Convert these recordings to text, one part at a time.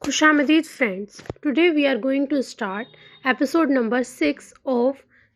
Khushamedid friends, today we are going to start episode number 6 of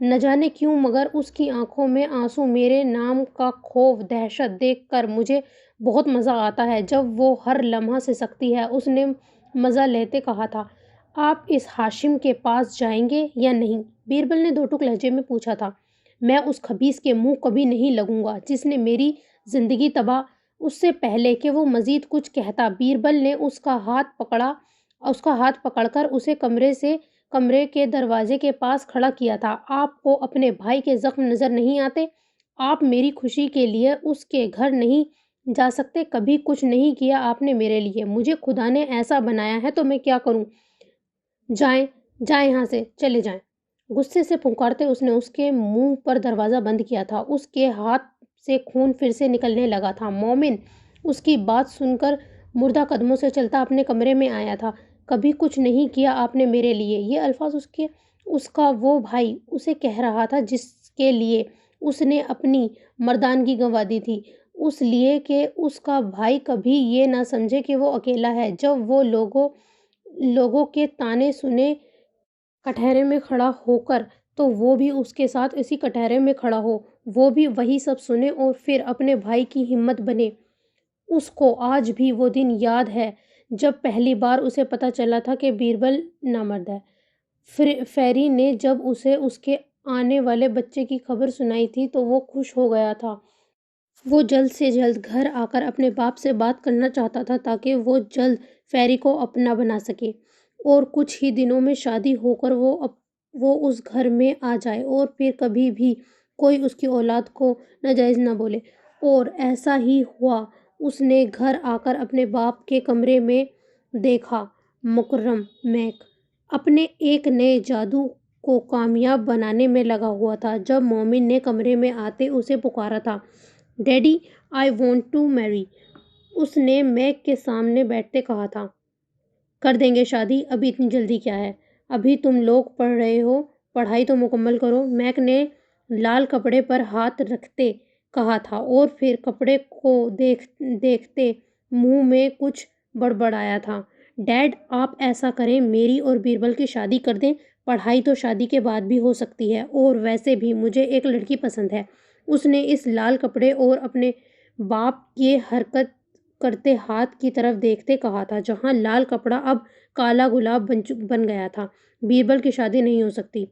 نہ جانے کیوں مگر اس کی آنکھوں میں آنسو، میرے نام کا خوف، دہشت دیکھ کر مجھے بہت مزہ آتا ہے جب وہ ہر لمحہ سے سکتی ہے۔ اس نے مزہ لیتے کہا تھا، آپ اس ہاشم کے پاس جائیں گے یا نہیں؟ بیربل نے دو ٹوک لہجے میں پوچھا تھا۔ میں اس خبیث کے منہ کبھی نہیں لگوں گا جس نے میری زندگی تباہ۔ اس سے پہلے کہ وہ مزید کچھ کہتا، بیربل نے اس کا ہاتھ پکڑ کر اسے کمرے کے دروازے کے پاس کھڑا کیا تھا۔ آپ کو اپنے بھائی کے زخم نظر نہیں آتے؟ آپ میری خوشی کے لیے اس کے گھر نہیں جا سکتے؟ کبھی کچھ نہیں کیا آپ نے میرے لیے۔ مجھے خدا نے ایسا بنایا ہے تو میں کیا کروں؟ جائیں یہاں سے، چلے جائیں۔ غصے سے پھنکارتے اس نے اس کے منہ پر دروازہ بند کیا تھا۔ اس کے ہاتھ سے خون پھر سے نکلنے لگا تھا۔ مومن اس کی بات سن کر مردہ قدموں سے چلتا اپنے کمرے میں آیا تھا۔ کبھی کچھ نہیں کیا آپ نے میرے لیے، یہ الفاظ اس کا وہ بھائی اسے کہہ رہا تھا جس کے لیے اس نے اپنی مردانگی گنوا دی تھی، اس لیے کہ اس کا بھائی کبھی یہ نہ سمجھے کہ وہ اکیلا ہے۔ جب وہ لوگوں کے طعنے سنے کٹہرے میں کھڑا ہو کر، تو وہ بھی اس کے ساتھ اسی کٹہرے میں کھڑا ہو، وہ بھی وہی سب سنے اور پھر اپنے بھائی کی ہمت بنے۔ اس کو آج بھی وہ دن یاد ہے جب پہلی بار اسے پتہ چلا تھا کہ بیربل نامرد ہے۔ فیری نے جب اسے اس کے آنے والے بچے کی خبر سنائی تھی تو وہ خوش ہو گیا تھا۔ وہ جلد سے جلد گھر آ کر اپنے باپ سے بات کرنا چاہتا تھا تاکہ وہ جلد فیری کو اپنا بنا سکے اور کچھ ہی دنوں میں شادی ہو کر وہ اس گھر میں آ جائے اور پھر کبھی بھی کوئی اس کی اولاد کو ناجائز نہ بولے۔ اور ایسا ہی ہوا۔ اس نے گھر آ کر اپنے باپ کے کمرے میں دیکھا مکرم میک اپنے ایک نئے جادو کو کامیاب بنانے میں لگا ہوا تھا۔ جب مومن نے کمرے میں آتے اسے پکارا تھا، daddy I want to marry, اس نے میک کے سامنے بیٹھتے کہا تھا۔ کر دیں گے شادی، ابھی اتنی جلدی کیا ہے؟ ابھی تم لوگ پڑھ رہے ہو، پڑھائی تو مکمل کرو، میک نے لال کپڑے پر ہاتھ رکھتے کہا تھا اور پھر کپڑے کو دیکھتے منہ میں کچھ بڑبڑایا تھا۔ ڈیڈ آپ ایسا کریں، میری اور بیربل کی شادی کر دیں، پڑھائی تو شادی کے بعد بھی ہو سکتی ہے، اور ویسے بھی مجھے ایک لڑکی پسند ہے۔ اس نے اس لال کپڑے اور اپنے باپ کے حرکت کرتے ہاتھ کی طرف دیکھتے کہا تھا جہاں لال کپڑا اب کالا گلاب بن گیا تھا۔ بیربل کی شادی نہیں ہو سکتی،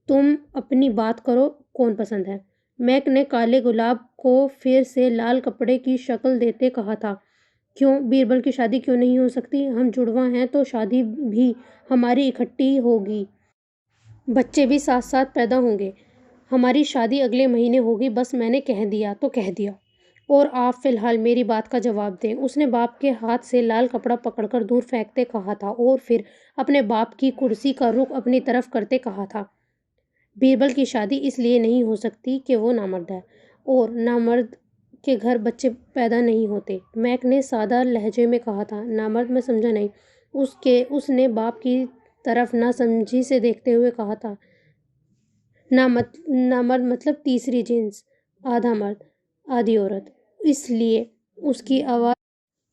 تم اپنی بات کرو، کون پسند ہے؟ میک نے کالے گلاب کو پھر سے لال کپڑے کی شکل دیتے کہا تھا، کیوں بیربل کی شادی کیوں نہیں ہو سکتی؟ ہم جڑواں ہیں تو شادی بھی ہماری اکٹھی ہوگی، بچے بھی ساتھ ساتھ پیدا ہوں گے۔ ہماری شادی اگلے مہینے ہوگی، بس میں نے کہہ دیا تو کہہ دیا، اور آپ فی الحال میری بات کا جواب دیں۔ اس نے باپ کے ہاتھ سے لال کپڑا پکڑ کر دور پھینکتے کہا تھا اور پھر اپنے باپ کی کرسی کا رخ اپنی طرف کرتے کہا تھا، بیربل کی شادی اس لیے نہیں ہو سکتی کہ وہ نامرد ہے، اور نامرد کے گھر بچے پیدا نہیں ہوتے۔ میک نے سادہ لہجے میں کہا تھا۔ نامرد؟ میں سمجھا نہیں۔ اس نے باپ کی طرف ناسمجھی سے دیکھتے ہوئے کہا تھا، نامرد مطلب تیسری جنس، آدھا مرد آدھی عورت۔ اس لیے اس کی آواز،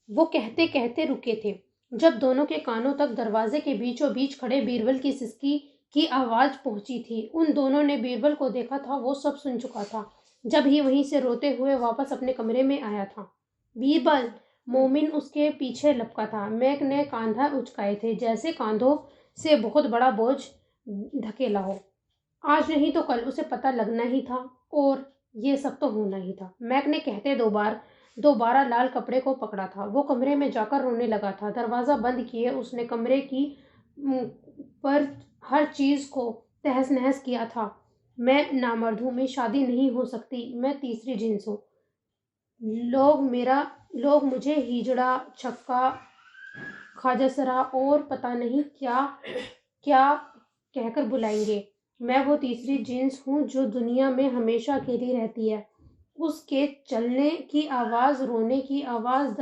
وہ کہتے کہتے رکے تھے جب دونوں کے کانوں تک دروازے کے بیچوں بیچ کھڑے بیربل کی سسکی کی آواز پہنچی تھی۔ ان دونوں نے بیربل کو دیکھا تھا، وہ سب سن چکا تھا جب ہی وہیں سے روتے ہوئے واپس اپنے کمرے میں آیا تھا۔ بیربل! مومن اس کے پیچھے لپکا تھا۔ میک نے کاندھا اچکائے تھے جیسے کاندھوں سے بہت بڑا بوجھ دھکیلا ہو۔ آج نہیں تو کل اسے پتہ لگنا ہی تھا، اور یہ سب تو ہونا ہی تھا۔ میک نے کہتے دوبارہ لال کپڑے کو پکڑا تھا۔ وہ کمرے میں جا کر رونے لگا تھا۔ دروازہ بند کیے اس نے کمرے کی پر ہر چیز کو تہس نہس کیا تھا۔ میں نامرد ہوں، میں شادی نہیں ہو سکتی، میں تیسری جنس ہوں۔ لوگ مجھے ہیجڑا، چھکا، خواجہ سرا اور پتہ نہیں کیا کیا کہہ کر بلائیں گے۔ میں وہ تیسری جنس ہوں جو دنیا میں ہمیشہ اکیلی رہتی ہے۔ اس کے چلنے کی آواز، رونے کی آواز،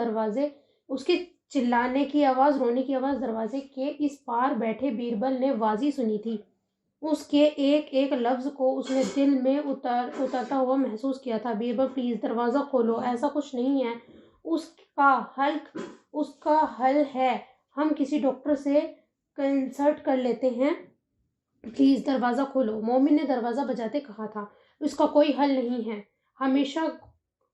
اس کے چلانے کی آواز، رونے کی آواز دروازے کے اس پار بیٹھے بیربل نے واضح سنی تھی۔ اس کے ایک ایک لفظ کو اس نے دل میں اترتا ہوا محسوس کیا تھا۔ بیربل پلیز دروازہ کھولو، ایسا کچھ نہیں ہے۔ اس کا حل ہے، ہم کسی ڈاکٹر سے کنسلٹ کر لیتے ہیں۔ پلیز دروازہ کھولو، مومن نے دروازہ بجاتے کہا تھا۔ اس کا کوئی حل نہیں ہے، ہمیشہ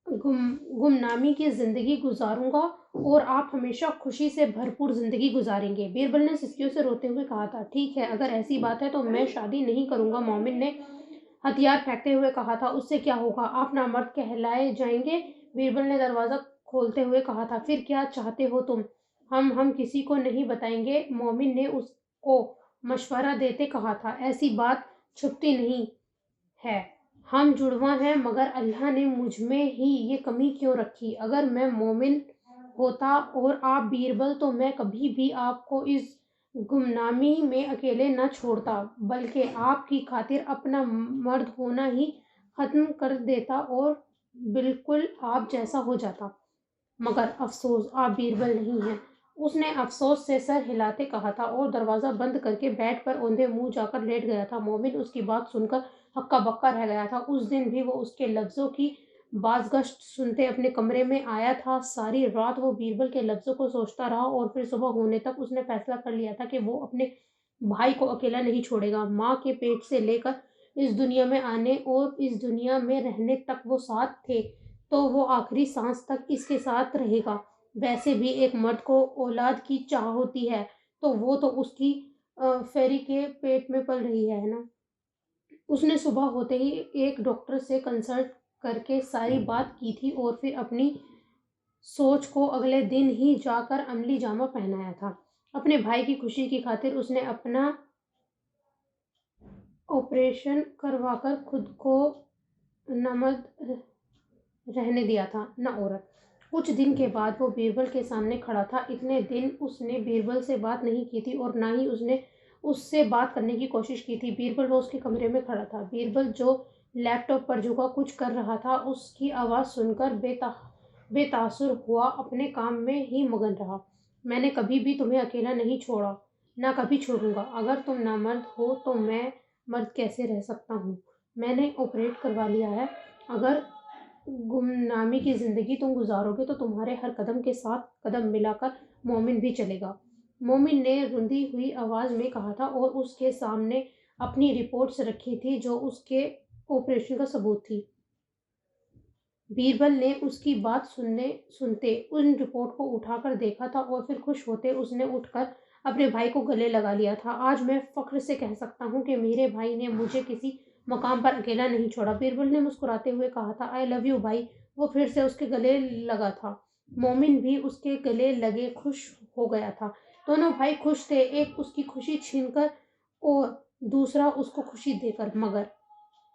گمنامی کی زندگی گزاروں گا اور آپ ہمیشہ خوشی سے بھرپور زندگی گزاریں گے۔ بیربل نے سسکیوں سے روتے ہوئے کہا تھا۔ ٹھیک ہے، اگر ایسی بات ہے تو میں شادی نہیں کروں گا، مومن نے ہتھیار پھینکتے ہوئے کہا تھا۔ اس سے کیا ہوگا؟ آپ نامرد کہلائے جائیں گے، بیربل نے دروازہ کھولتے ہوئے کہا تھا۔ پھر کیا چاہتے ہو تم؟ ہم کسی کو نہیں بتائیں گے، مومن نے اس کو مشورہ دیتے کہا تھا۔ ایسی بات چھپتی نہیں ہے، ہم جڑواں ہیں، مگر اللہ نے مجھ میں ہی یہ کمی کیوں رکھی؟ اگر میں مومن ہوتا اور آپ بیربل تو میں کبھی بھی آپ کو اس گمنامی میں اکیلے نہ چھوڑتا، بلکہ آپ کی خاطر اپنا مرد ہونا ہی ختم کر دیتا اور بالکل آپ جیسا ہو جاتا۔ مگر افسوس، آپ بیربل نہیں ہیں، اس نے افسوس سے سر ہلاتے کہا تھا اور دروازہ بند کر کے بیڈ پر اوندھے منہ جا کر لیٹ گیا تھا۔ مومن اس کی بات سن کر ہکا بکا رہ گیا تھا۔ اس دن بھی وہ اس کے لفظوں کی بازگشت سنتے اپنے کمرے میں آیا تھا۔ ساری رات وہ بیربل کے لفظوں کو سوچتا رہا اور پھر صبح ہونے تک اس نے فیصلہ کر لیا تھا کہ وہ اپنے بھائی کو اکیلا نہیں چھوڑے گا۔ ماں کے پیٹ سے لے کر اس دنیا میں آنے اور اس دنیا میں رہنے تک وہ ساتھ تھے، تو وہ آخری سانس تک اس کے ساتھ رہے گا۔ ویسے بھی ایک مرد کو اولاد کی چاہ ہوتی ہے، تو وہ تو اس کی فیری کے پیٹ میں پل رہی ہے نا۔ اس نے صبح ہوتے ہی ایک ڈاکٹر سے کنسلٹ کر کے ساری بات کی تھی اور پھر اپنی سوچ کو اگلے دن ہی جا کر عملی جامہ پہنایا تھا۔ اپنے بھائی کی خوشی کی خاطر اس نے اپنا آپریشن کروا کر خود کو نمد رہنے دیا تھا، نہ عورت۔ کچھ دن کے بعد وہ بیربل کے سامنے کھڑا تھا۔ اتنے دن اس نے بیربل سے بات نہیں کی تھی اور نہ ہی اس نے اس سے بات کرنے کی کوشش کی تھی۔ بیربل وہ اس کے کمرے میں کھڑا تھا۔ بیربل جو لیپ ٹاپ پر جھکا کچھ کر رہا تھا، اس کی آواز سن کر بے تاثر ہوا اپنے کام میں ہی مگن رہا۔ میں نے کبھی بھی تمہیں اکیلا نہیں چھوڑا، نہ کبھی چھوڑوں گا۔ اگر تم نامرد ہو تو میں مرد کیسے رہ سکتا ہوں؟ میں نے آپریٹ کروا لیا ہے۔ اگر گمنامی کی زندگی تم گزارو گے تو تمہارے ہر قدم کے ساتھ قدم ملا کر مومن بھی چلے گا، مومن نے رندی ہوئی آواز میں کہا تھا اور اس کے سامنے اپنی رپورٹس رکھی تھی جو اس کے آپریشن کا ثبوت تھی۔ بیربل نے اس کی بات سنتے ان رپورٹ کو اٹھا کر دیکھا تھا اور پھر خوش ہوتے اس نے اٹھ کر اپنے بھائی کو گلے لگا لیا تھا۔ آج میں فخر سے کہہ سکتا ہوں کہ میرے بھائی نے مجھے کسی مقام پر اکیلا نہیں چھوڑا، بیربل نے مسکراتے ہوئے کہا تھا۔ آئی لو یو بھائی۔ وہ پھر سے اس کے گلے لگا تھا۔ مومن بھی اس کے گلے لگے خوش ہو گیا تھا۔ دونوں بھائی خوش تھے، ایک اس کی خوشی چھین کر اور دوسرا اس کو خوشی دے کر، مگر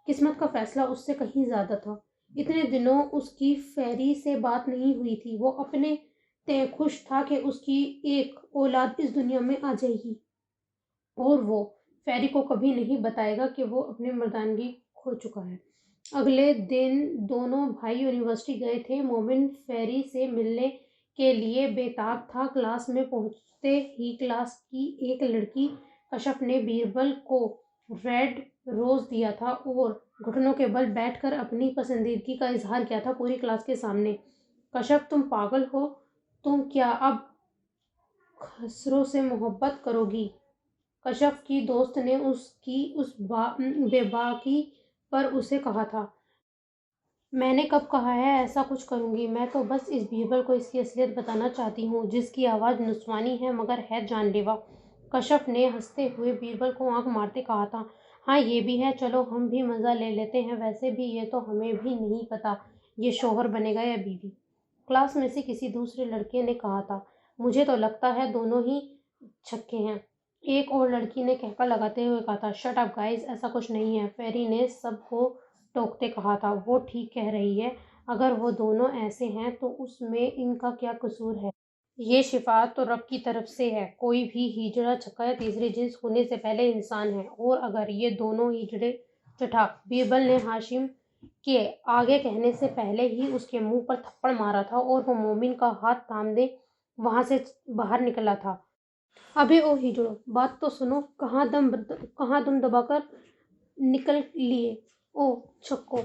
قسمت کا فیصلہ اس سے کہیں زیادہ تھا۔ اتنے دنوں اس کی فیری سے بات نہیں ہوئی تھی۔ وہ اپنے تئیں خوش تھا کہ اس کی ایک اولاد اس دنیا میں آ جائے گی اور وہ فیری کو کبھی نہیں بتائے گا کہ وہ اپنی مردانگی کھو چکا ہے۔ اگلے دن دونوں بھائی یونیورسٹی گئے تھے۔ مومن فیری سے ملنے کے لیے بے تاب تھا۔ کلاس میں پہنچتے ہی کلاس کی ایک لڑکی کشف نے بیربل کو ریڈ روز دیا تھا اور گھٹنوں کے بل بیٹھ کر اپنی پسندیدگی کا اظہار کیا تھا پوری کلاس کے سامنے۔ کشف، تم پاگل ہو، تم کیا اب خسرو سے محبت کرو گی؟ کشف کی دوست نے اس کی اس بے باکی پر اسے کہا تھا۔ میں نے کب کہا ہے ایسا کچھ کروں گی؟ میں تو بس اس بیربل کو اس کی اصلیت بتانا چاہتی ہوں، جس کی آواز نسوانی ہے مگر ہے جان لیوا۔ کشف نے ہنستے ہوئے بیربل کو آنکھ مارتے کہا تھا۔ ہاں یہ بھی ہے، چلو ہم بھی مزہ لے لیتے ہیں، ویسے بھی یہ تو ہمیں بھی نہیں پتا یہ شوہر بنے گا یا بیوی۔ کلاس میں سے کسی دوسرے لڑکے نے کہا تھا۔ مجھے تو لگتا ہے دونوں ہی چھکے ہیں، ایک اور لڑکی نے کہکا لگاتے ہوئے کہا تھا۔ شٹ اپ گائز، ایسا کچھ نہیں ہے، فیری نے سب کو ٹوکتے کہا تھا۔ وہ ٹھیک کہہ رہی ہے، اگر وہ دونوں ایسے ہیں تو اس میں ان کا کیا قصور ہے؟ یہ شفاعت تو رب کی طرف سے ہے، کوئی بھی ہیجڑا چھکا یا تیسری جنس ہونے سے پہلے انسان ہے، اور اگر یہ دونوں ہیجڑے چٹھا۔ بیربل نے ہاشم کے آگے کہنے سے پہلے ہی اس کے منہ پر تھپڑ مارا تھا اور وہ مومن کا ہاتھ تھامے وہاں سے باہر نکلا تھا۔ ابے او ہیجڑو، بات تو سنو، کہاں دم دبا کر نکل لیے او چھکو؟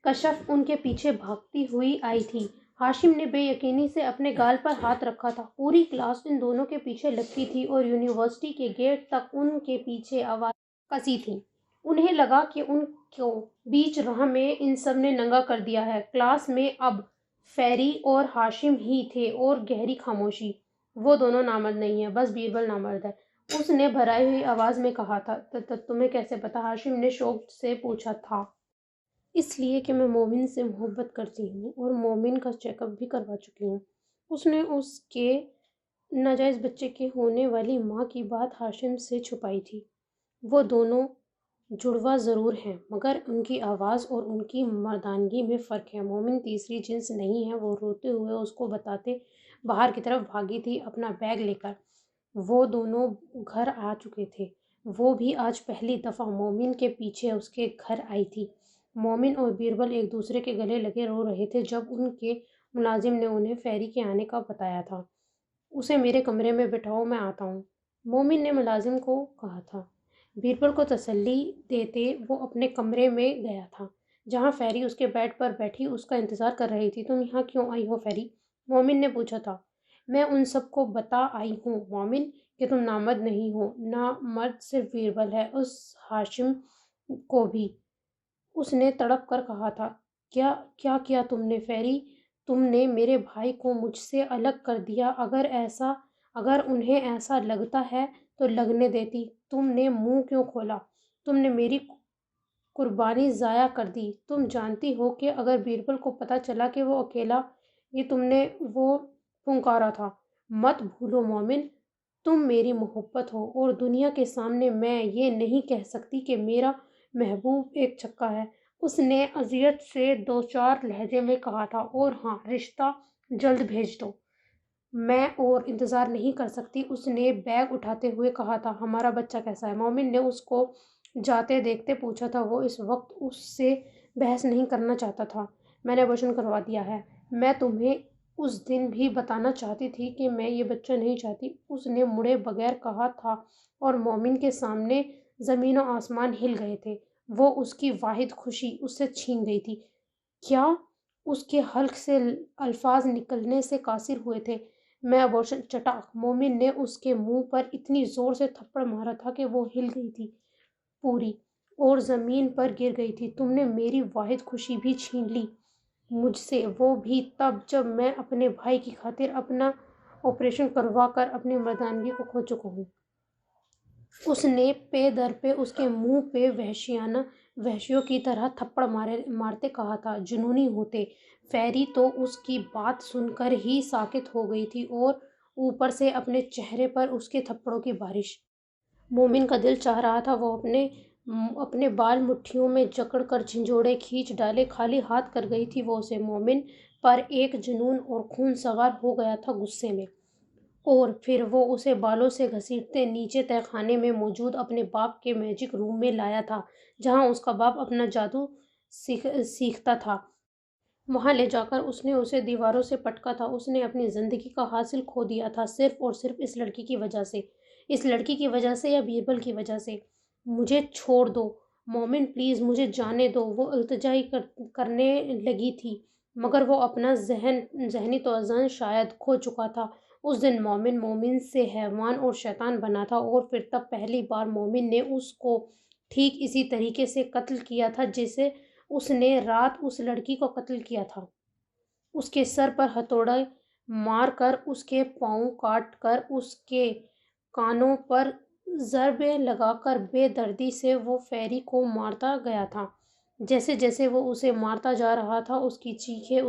کشف ان کے پیچھے بھاگتی ہوئی آئی تھی۔ ہاشم نے بے یقینی سے اپنے گال پر ہاتھ رکھا تھا۔ پوری کلاس ان دونوں کے پیچھے لگتی تھی اور یونیورسٹی کے گیٹ تک ان کے پیچھے آواز کسی تھیں۔ انہیں لگا کہ ان کو بیچ راہ میں ان سب نے ننگا کر دیا ہے۔ کلاس میں اب فیری اور ہاشم ہی تھے اور گہری خاموشی۔ وہ دونوں نامرد نہیں ہیں، بس بیربل نامرد ہے، اس نے بھرائی ہوئی آواز میں کہا تھا۔ تمہیں کیسے پتا؟ ہاشم نے شوق سے پوچھا تھا۔ اس لیے کہ میں مومن سے محبت کرتی ہوں اور مومن کا چیک اپ بھی کروا چکی ہوں۔ اس نے اس کے ناجائز بچے کے ہونے والی ماں کی بات ہاشم سے چھپائی تھی۔ وہ دونوں جڑواں ضرور ہیں، مگر ان کی آواز اور ان کی مردانگی میں فرق ہے۔ مومن تیسری جنس نہیں ہے۔ وہ روتے ہوئے اس کو بتاتے باہر کی طرف بھاگی تھی، اپنا بیگ لے کر۔ وہ دونوں گھر آ چکے تھے۔ وہ بھی آج پہلی دفعہ مومن کے پیچھے اس کے گھر آئی تھی۔ مومن اور بیربل ایک دوسرے کے گلے لگے رو رہے تھے جب ان کے ملازم نے انہیں فیری کے آنے کا بتایا تھا۔ اسے میرے کمرے میں بٹھاؤ، میں آتا ہوں، مومن نے ملازم کو کہا تھا۔ بیربل کو تسلی دیتے وہ اپنے کمرے میں گیا تھا، جہاں فیری اس کے بیڈ پر بیٹھی اس کا انتظار کر رہی تھی۔ تم یہاں کیوں آئی ہو فیری؟ مومن نے پوچھا تھا۔ میں ان سب کو بتا آئی ہوں مومن کہ تم نامرد نہیں ہو۔ نامرد صرف بیربل ہے، اس ہاشم کو بھی، اس نے تڑپ کر کہا تھا۔ کیا کیا تم نے فیری؟ تم نے میرے بھائی کو مجھ سے الگ کر دیا۔ اگر انہیں ایسا لگتا ہے تو لگنے دیتی۔ تم نے منہ کیوں کھولا؟ تم نے میری قربانی ضائع کر دی۔ تم جانتی ہو کہ اگر بیربل کو پتہ چلا کہ وہ اکیلا، یہ تم نے وہ پھنکارا تھا۔ مت بھولو مومن، تم میری محبت ہو، اور دنیا کے سامنے میں یہ نہیں کہہ سکتی کہ میرا محبوب ایک چھکا ہے، اس نے اذیت سے دوچار لہجے میں کہا تھا۔ اور ہاں، رشتہ جلد بھیج دو، میں اور انتظار نہیں کر سکتی، اس نے بیگ اٹھاتے ہوئے کہا تھا۔ ہمارا بچہ کیسا ہے؟ مومن نے اس کو جاتے دیکھتے پوچھا تھا۔ وہ اس وقت اس سے بحث نہیں کرنا چاہتا تھا۔ میں نے ابورشن کروا دیا ہے۔ میں تمہیں اس دن بھی بتانا چاہتی تھی کہ میں یہ بچہ نہیں چاہتی، اس نے مڑے بغیر کہا تھا، اور مومن کے سامنے زمین و آسمان ہل گئے تھے۔ وہ اس کی واحد خوشی اس سے چھین گئی تھی۔ کیا؟ اس کے حلق سے الفاظ نکلنے سے قاصر ہوئے تھے۔ میں ابورشن چٹاک! مومن نے اس کے منہ پر اتنی زور سے تھپڑ مارا تھا کہ وہ ہل گئی تھی پوری، اور زمین پر گر گئی تھی۔ تم نے میری واحد خوشی بھی چھین لی مجھ سے، وہ بھی تب جب میں اپنے بھائی کی خاطر اپنا آپریشن کروا کر اپنی مردانگی کو کھو چکا ہوں۔ اس نے پے در پے اس کے منہ پہ وحشیوں کی طرح تھپڑ مارتے کہا تھا۔ جنونی ہوتے! فیری تو اس کی بات سن کر ہی ساکت ہو گئی تھی، اور اوپر سے اپنے چہرے پر اس کے تھپڑوں کی بارش۔ مومن کا دل چاہ رہا تھا وہ اپنے بال مٹھیوں میں جکڑ کر جھنجھوڑے کھینچ ڈالے۔ خالی ہاتھ کر گئی تھی وہ اسے۔ مومن پر ایک جنون اور خون سوار ہو گیا تھا غصے میں، اور پھر وہ اسے بالوں سے گھسیٹتے نیچے تہہ خانے میں موجود اپنے باپ کے میجک روم میں لایا تھا، جہاں اس کا باپ اپنا جادو سیکھتا تھا۔ وہاں لے جا کر اس نے اسے دیواروں سے پٹکا تھا۔ اس نے اپنی زندگی کا حاصل کھو دیا تھا، صرف اور صرف اس لڑکی کی وجہ سے۔ اس لڑکی کی وجہ سے یا بیربل کی وجہ سے؟ مجھے چھوڑ دو مومن، پلیز مجھے جانے دو، وہ التجا کرنے لگی تھی، مگر وہ اپنا ذہنی توازن شاید کھو چکا تھا۔ اس دن مومن سے حیوان اور شیطان بنا تھا، اور پھر تب پہلی بار مومن نے اس کو ٹھیک اسی طریقے سے قتل کیا تھا جیسے اس نے رات اس لڑکی کو قتل کیا تھا۔ اس کے سر پر ہتھوڑے مار کر، اس کے پاؤں کاٹ کر، اس کے کانوں پر ضربیں لگا کر، بے دردی سے وہ فیری کو مارتا گیا تھا۔ جیسے جیسے وہ اسے مارتا جا رہا تھا، اس کی چیخیں،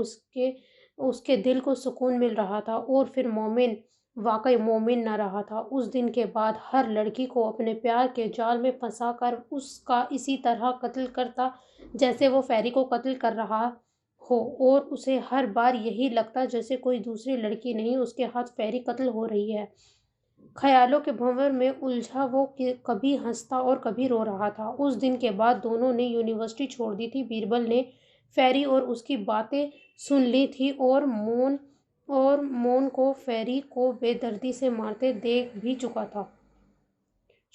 اس کے دل کو سکون مل رہا تھا، اور پھر مومن واقعی مومن نہ رہا تھا۔ اس دن کے بعد ہر لڑکی کو اپنے پیار کے جال میں پھنسا کر اس کا اسی طرح قتل کرتا جیسے وہ فیری کو قتل کر رہا ہو، اور اسے ہر بار یہی لگتا جیسے کوئی دوسری لڑکی نہیں، اس کے ہاتھ فیری قتل ہو رہی ہے۔ خیالوں کے بھنور میں الجھا وہ کبھی ہنستا اور کبھی رو رہا تھا۔ اس دن کے بعد دونوں نے یونیورسٹی چھوڑ دی تھی۔ بیربل نے فیری اور اس کی باتیں سن لی تھی، اور مون کو فیری کو بے دردی سے مارتے دیکھ بھی چکا تھا۔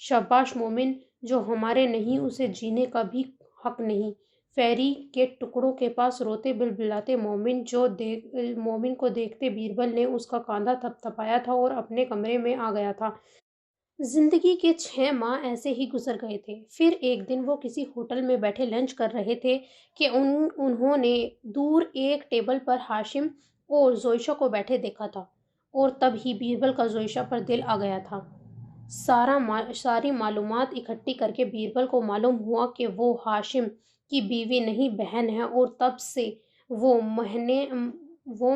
شاباش مومن، جو ہمارے نہیں اسے جینے کا بھی حق نہیں۔ فیری کے ٹکڑوں کے پاس روتے بلبلاتے مومن کو دیکھتے بیربل نے اس کا کاندھا تھپتھپایا تھا اور اپنے کمرے میں آ گیا تھا۔ زندگی کے 6 ماہ ایسے ہی گزر گئے تھے۔ پھر ایک دن وہ کسی ہوٹل میں بیٹھے لنچ کر رہے تھے کہ انہوں نے دور ایک ٹیبل پر ہاشم اور زوئشہ کو بیٹھے دیکھا تھا، اور تب ہی بیربل کا زوئشہ پر دل آ گیا تھا۔ ساری معلومات اکٹھی کر کے بیربل کو معلوم ہوا کہ وہ ہاشم کی بیوی نہیں بہن ہے، اور تب سے وہ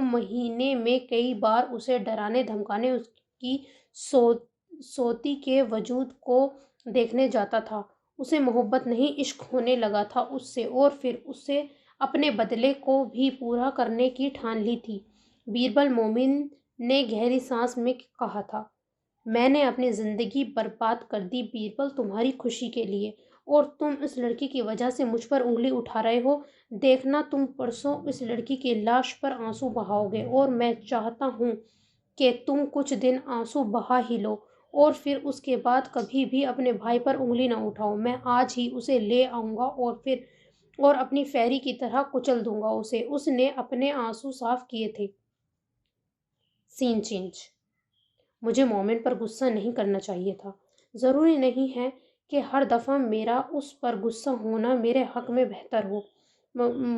مہینے میں کئی بار اسے ڈرانے دھمکانے اس کی سوتی کے وجود کو دیکھنے جاتا تھا۔ اسے محبت نہیں عشق ہونے لگا تھا اس سے، اور پھر اسے اپنے بدلے کو بھی پورا کرنے کی ٹھان لی تھی۔ بیربل مومن نے گہری سانس میں کہا تھا، میں نے اپنی زندگی برباد کر دی بیربل تمہاری خوشی کے لیے، اور تم اس لڑکی کی وجہ سے مجھ پر انگلی اٹھا رہے ہو۔ دیکھنا تم پرسوں اس لڑکی کی لاش پر آنسو بہاؤ گے، اور میں چاہتا ہوں کہ تم کچھ دن آنسو بہا ہی لو، اور پھر اس کے بعد کبھی بھی اپنے بھائی پر انگلی نہ اٹھاؤ۔ میں آج ہی اسے لے آؤں گا اور اپنی فیری کی طرح کچل دوں گا اسے۔ اس نے اپنے آنسو صاف کیے تھے۔ سین چینج۔ مجھے مومن پر غصہ نہیں کرنا چاہیے تھا۔ ضروری نہیں ہے کہ ہر دفعہ میرا اس پر غصہ ہونا میرے حق میں بہتر ہو۔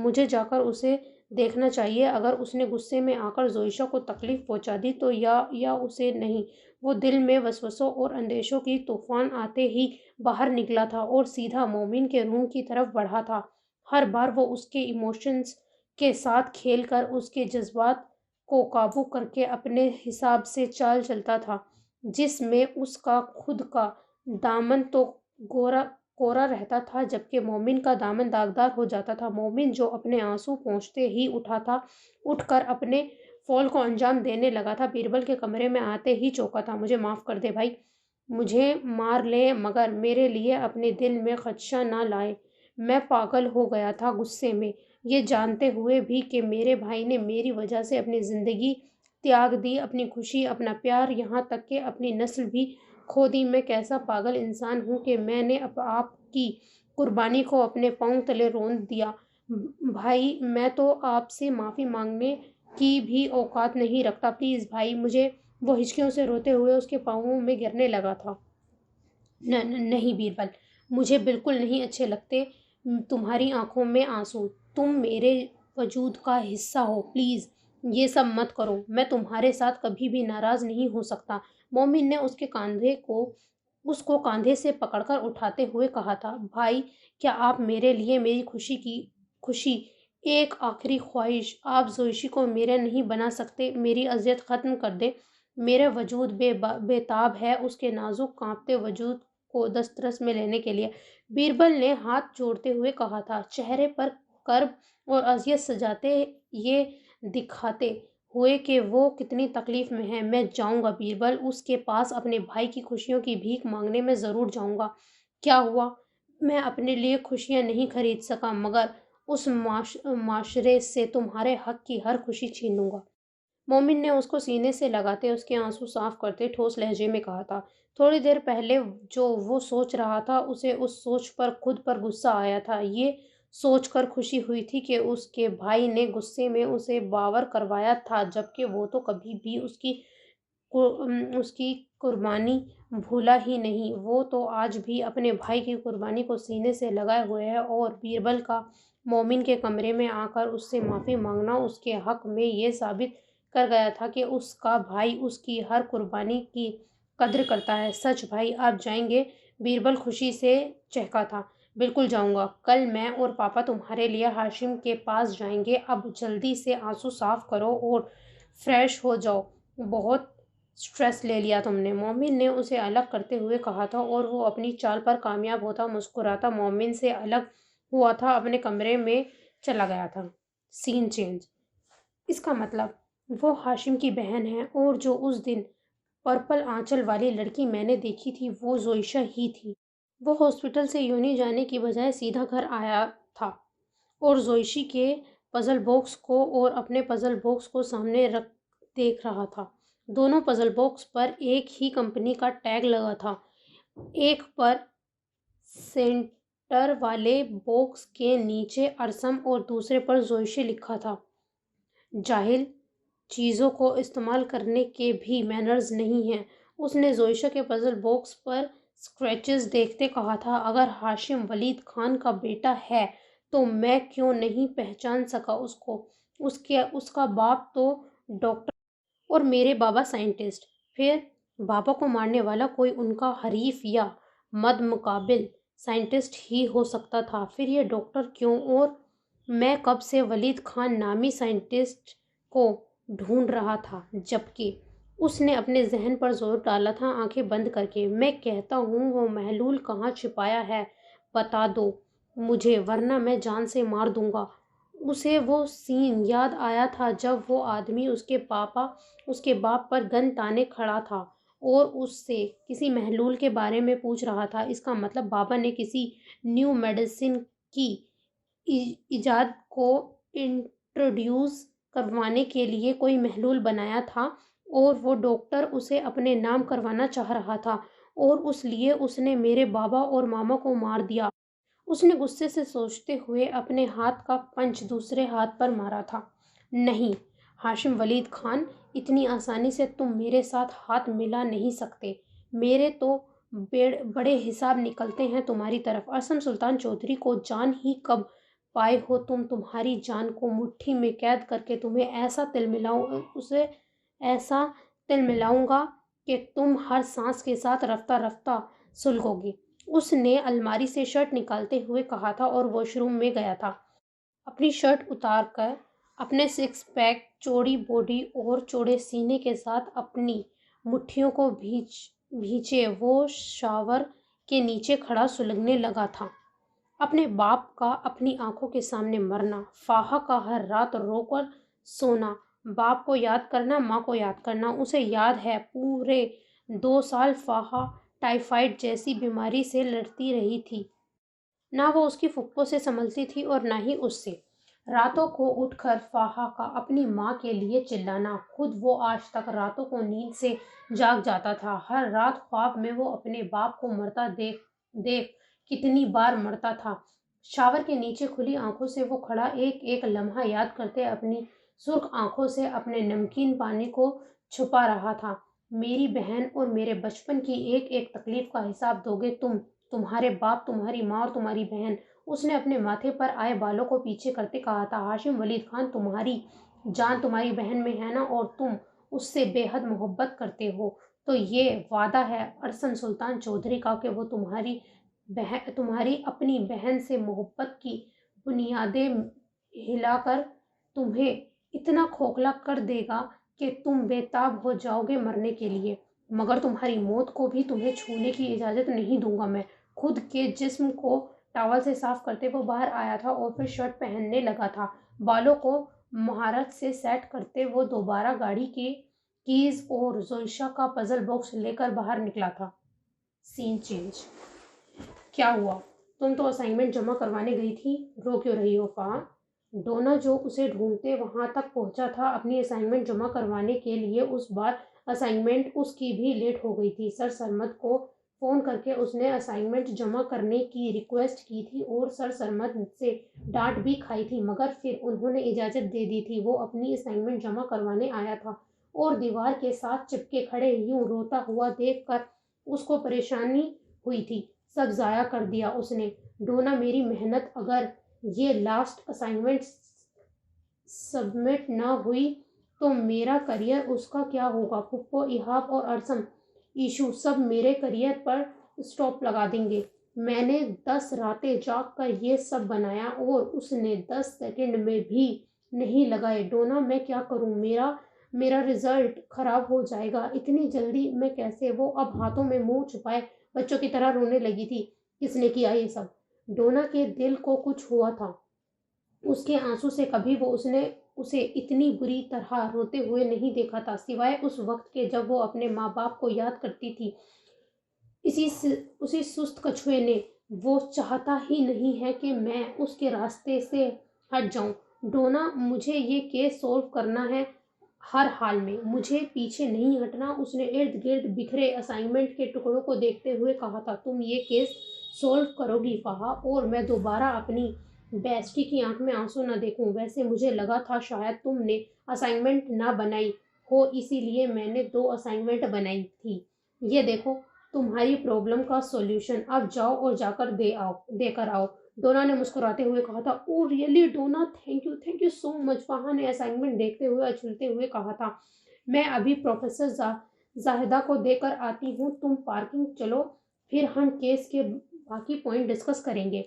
مجھے جا کر اسے دیکھنا چاہیے۔ اگر اس نے غصے میں آ کر زوئشہ کو تکلیف پہنچا دی تو یا اسے نہیں۔ وہ دل میں وسوسوں اور اندیشوں کی طوفان آتے ہی باہر نکلا تھا اور سیدھا مومن کے روم کی طرف بڑھا تھا۔ ہر بار وہ اس کے ایموشنز کے ساتھ کھیل کر اس کے جذبات کو قابو کر کے اپنے حساب سے چال چلتا تھا، جس میں اس کا خود کا دامن تو کورا رہتا تھا جبکہ مومن کا دامن داغدار ہو جاتا تھا۔ مومن جو اپنے آنسو پوچھتے ہی اٹھ کر اپنے فعل کو انجام دینے لگا تھا، بیربل کے کمرے میں آتے ہی چونکا تھا۔ مجھے معاف کر دے بھائی، مجھے مار لے مگر میرے لیے اپنے دل میں خدشہ نہ لائے۔ میں پاگل ہو گیا تھا غصے میں، یہ جانتے ہوئے بھی کہ میرے بھائی نے میری وجہ سے اپنی زندگی تیاگ دی، اپنی خوشی، اپنا پیار، یہاں تک کہ اپنی نسل بھی کھو دی۔ میں کیسا پاگل انسان ہوں کہ میں نے آپ کی قربانی کو اپنے پاؤں تلے روند دیا۔ بھائی میں تو آپ سے معافی مانگنے کی بھی اوقات نہیں رکھتا، پلیز بھائی مجھے۔ وہ ہچکیوں سے روتے ہوئے اس کے پاؤں میں گرنے لگا تھا۔ نہیں بیربل، مجھے بالکل نہیں اچھے لگتے تمہاری آنکھوں میں آنسو۔ تم میرے وجود کا حصہ ہو، پلیز یہ سب مت کرو۔ میں تمہارے ساتھ کبھی بھی ناراض نہیں ہو سکتا۔ مومن نے اس کو کاندھے سے پکڑ کر اٹھاتے ہوئے کہا تھا، بھائی کیا آپ میرے لیے میری خوشی ایک آخری خواہش، آپ زوئشی کو میرے نہیں بنا سکتے؟ میری اذیت ختم کر دیں۔ میرا وجود بے تاب ہے اس کے نازک کانپتے وجود کو دسترس میں لینے کے لیے۔ بیربل نے ہاتھ جوڑتے ہوئے کہا تھا، چہرے پر کرب اور اذیت سجاتے یہ دکھاتے ہوئے کہ وہ کتنی تکلیف میں ہے۔ میں جاؤں گا بیربل، اس کے پاس اپنے بھائی کی خوشیوں کی بھیک مانگنے میں ضرور جاؤں گا۔ کیا ہوا؟ میں اپنے لیے خوشیاں نہیں خرید سکا مگر اس معاشرے سے تمہارے حق کی ہر خوشی چھین لوں گا۔ مومن نے اس کو سینے سے لگاتے اس کے آنسو صاف کرتے ٹھوس لہجے میں کہا تھا۔ تھوڑی دیر پہلے جو وہ سوچ رہا تھا اسے اس سوچ پر خود پر غصہ آیا تھا۔ یہ سوچ کر خوشی ہوئی تھی کہ اس کے بھائی نے غصے میں اسے باور کروایا تھا جبکہ وہ تو کبھی بھی اس کی قربانی بھولا ہی نہیں۔ وہ تو آج بھی اپنے بھائی کی قربانی کو سینے سے لگائے ہوئے ہے، اور بیربل کا مومن کے کمرے میں آ کر اس سے معافی مانگنا اس کے حق میں یہ ثابت کر گیا تھا کہ اس کا بھائی اس کی ہر قربانی کی قدر کرتا ہے۔ سچ بھائی آپ جائیں گے؟ بیربل خوشی سے چہکا تھا۔ بالکل جاؤں گا، کل میں اور پاپا تمہارے لیے ہاشم کے پاس جائیں گے۔ اب جلدی سے آنسو صاف کرو اور فریش ہو جاؤ، بہت سٹریس لے لیا تم نے۔ مومن نے اسے الگ کرتے ہوئے کہا تھا، اور وہ اپنی چال پر کامیاب ہوتا مسکراتا مومن سے الگ ہوا تھا، اپنے کمرے میں چلا گیا تھا۔ سین چینج۔ اس کا مطلب وہ ہاشم کی بہن ہے، اور جو اس دن پرپل آنچل والی لڑکی میں نے دیکھی تھی وہ زوئشہ ہی تھی۔ وہ ہاسپٹل سے یونہی جانے کی بجائے سیدھا گھر آیا تھا اور زوئشی کے پزل باکس کو اور اپنے پزل باکس کو سامنے رکھ دیکھ رہا تھا۔ دونوں پزل باکس پر ایک ہی کمپنی کا ٹیگ لگا تھا، ایک پر سینٹر والے باکس کے نیچے ارسم اور دوسرے پر زوئشی لکھا تھا۔ جاہل، چیزوں کو استعمال کرنے کے بھی مینرز نہیں ہیں، اس نے زوئشہ کے پزل باکس پر اسکریچز دیکھتے کہا تھا، اگر ہاشم ولید خان کا بیٹا ہے تو میں کیوں نہیں پہچان سکا اس کو؟ اس کا باپ تو ڈاکٹر اور میرے بابا سائنٹسٹ، پھر بابا کو مارنے والا کوئی ان کا حریف یا مد مقابل سائنٹسٹ ہی ہو سکتا تھا، پھر یہ ڈاکٹر کیوں؟ اور میں کب سے ولید خان نامی سائنٹسٹ کو ڈھونڈ رہا تھا، جبکہ اس نے اپنے ذہن پر زور ڈالا تھا آنکھیں بند کر کے۔ میں کہتا ہوں وہ محلول کہاں چھپایا ہے بتا دو مجھے، ورنہ میں جان سے مار دوں گا۔ اسے وہ سین یاد آیا تھا جب وہ آدمی اس کے باپ پر گن تانے کھڑا تھا اور اس سے کسی محلول کے بارے میں پوچھ رہا تھا۔ اس کا مطلب بابا نے کسی نیو میڈیسن کی ایجاد کو انٹروڈیوس کروانے کے لیے کوئی محلول بنایا تھا اور وہ ڈاکٹر اسے اپنے نام کروانا چاہ رہا تھا، اور اس لیے اس نے میرے بابا اور ماما کو مار دیا۔ اس نے غصے سے سوچتے ہوئے اپنے ہاتھ کا پنچ دوسرے ہاتھ پر مارا تھا۔ نہیں ہاشم ولید خان، اتنی آسانی سے تم میرے ساتھ ہاتھ ملا نہیں سکتے، میرے تو بڑے حساب نکلتے ہیں تمہاری طرف۔ ارسم سلطان چودھری کو جان ہی کب پائے ہو تم؟ تمہاری جان کو مٹھی میں قید کر کے تمہیں ایسا تل ملاؤں گا کہ تم ہر سانس کے ساتھ رفتہ رفتہ سلگو گے۔ اس نے الماری سے شرٹ نکالتے ہوئے کہا تھا اور واش روم میں گیا تھا۔ اپنی شرٹ اتار کر اپنے سکس پیک، چوڑی باڈی اور چوڑے سینے کے ساتھ اپنی مٹھیوں کو بھینچے وہ شاور کے نیچے کھڑا سلگنے لگا تھا۔ اپنے باپ کا اپنی آنکھوں کے سامنے مرنا، فاحہ کا ہر رات رو کر سونا، باپ کو یاد کرنا، ماں کو یاد کرنا۔ اسے یاد ہے پورے 2 سال فاحہ ٹائیفائڈ جیسی بیماری سے لڑتی رہی تھی۔ نہ وہ اس کی پھپھو سے سنبھلتی تھی اور نہ ہی اس سے۔ راتوں کو اٹھ کر فاحہ کا اپنی ماں کے لیے چلانا، خود وہ آج تک راتوں کو نیند سے جاگ جاتا تھا۔ ہر رات خواب میں وہ اپنے باپ کو مرتا دیکھ کتنی بار مرتا تھا۔ شاور کے نیچے کھلی آنکھوں سے وہ کھڑا ایک ایک لمحہ یاد کرتے اپنی سرخ آنکھوں سے اپنے نمکین پانی کو چھپا رہا تھا۔ میری بہن اور میرے بچپن کی ایک ایک تکلیف کا حساب دو گے تم، تمہارے باپ، تمہاری ماں اور تمہاری بہن۔ اس نے اپنے ماتھے پر آئے بالوں کو پیچھے کرتے کہا تھا، ہاشم ولید خان، تمہاری جان تمہاری بہن میں ہے نا، اور تم اس سے بے حد محبت کرتے ہو، تو یہ وعدہ ہے ارسم سلطان چودھری کا کہ وہ تمہاری اپنی بہن سے محبت کی بنیادیں ہلا کر تمہیں اتنا کھوکھلا کر دے گا کہ تم بے تاب ہو جاؤ گے مرنے کے لیے، مگر تمہاری موت کو بھی تمہیں چھونے کی اجازت نہیں دوں گا میں۔ خود کے جسم کو ٹاول سے صاف کرتے وہ باہر آیا تھا اور پھر شرٹ پہننے لگا تھا۔ بالوں کو مہارت سے سیٹ کرتے وہ دوبارہ گاڑی کی کیز اور زوئشہ کا پزل باکس لے کر باہر نکلا تھا۔ سین چینج۔ کیا ہوا؟ تم تو اسائنمنٹ جمع کروانے گئی تھی، رو کیوں رہی ہو فاحہ؟ ڈونا جو اسے ڈھونڈتے وہاں تک پہنچا تھا اپنی اسائنمنٹ جمع کروانے کے لیے، اس بار اسائنمنٹ اس کی بھی لیٹ ہو گئی تھی۔ سر سرمد کو فون کر کے اس نے اسائنمنٹ جمع کرنے کی ریکویسٹ کی تھی اور سر سرمد سے ڈانٹ بھی کھائی تھی، مگر پھر انہوں نے اجازت دے دی تھی۔ وہ اپنی اسائنمنٹ جمع کروانے آیا تھا اور دیوار کے ساتھ چپکے کھڑے یوں روتا ہوا دیکھ کر اس کو پریشانی ہوئی تھی۔ سب ضائع کر دیا اس نے۔ ڈونا، میری محنت، اگر یہ لاسٹ اسائنمنٹ سبمٹ نہ ہوئی تو میرا کریئر، اس کا کیا ہوگا؟ پھپھو، ایہاب اور ارسم ایشو سب میرے کریئر پر سٹاپ لگا دیں گے۔ میں نے 10 راتیں جاگ کر یہ سب بنایا اور اس نے 10 سیکنڈ میں بھی نہیں لگائے۔ ڈونا، میں کیا کروں؟ میرا رزلٹ خراب ہو جائے گا، اتنی جلدی میں کیسے؟ وہ اب ہاتھوں میں منہ چھپائے بچوں کی طرح رونے لگی تھی۔ کس نے کیا یہ سب؟ ڈونا کے دل کو کچھ ہوا تھا۔ اس کے آنسوں سے کبھی وہ اسے اتنی بری طرح روتے ہوئے نہیں دیکھا تھا، سوائے اس وقت کے جب وہ اپنے ماں باپ کو یاد کرتی تھی۔ اسی سست کچھوے نے۔ وہ چاہتا ہی نہیں ہے کہ میں اس کے راستے سے ہٹ جاؤں۔ ڈونا، مجھے یہ کیس سولو کرنا ہے ہر حال میں، مجھے پیچھے نہیں ہٹنا۔ اس نے ارد گرد بکھرے اسائنمنٹ کے ٹکڑوں کو دیکھتے ہوئے کہا تھا، تم یہ کیس سولو کرو گی فاحہ، اور میں دوبارہ اپنی بیسٹی کی آنکھ میں آنسو نہ دیکھوں۔ ویسے مجھے لگا تھا شاید تم نے اسائنمنٹ نہ بنائی ہو، اسی لیے میں نے 2 اسائنمنٹ بنائی تھی۔ یہ دیکھو تمہاری پرابلم کا سولوشن، اب جاؤ اور جا کر دے کر آؤ۔ ڈونا نے مسکراتے ہوئے کہا تھا۔ Oh really Donna, thank you so much, Fiha نے اسائنمنٹ دیکھتے ہوئے اچھلتے ہوئے کہا تھا۔ میں ابھی پروفیسر زاہدہ کو دے کر آتی ہوں، تم پارکنگ چلو، پھر ہم کیس کے باقی پوائنٹ ڈسکس کریں گے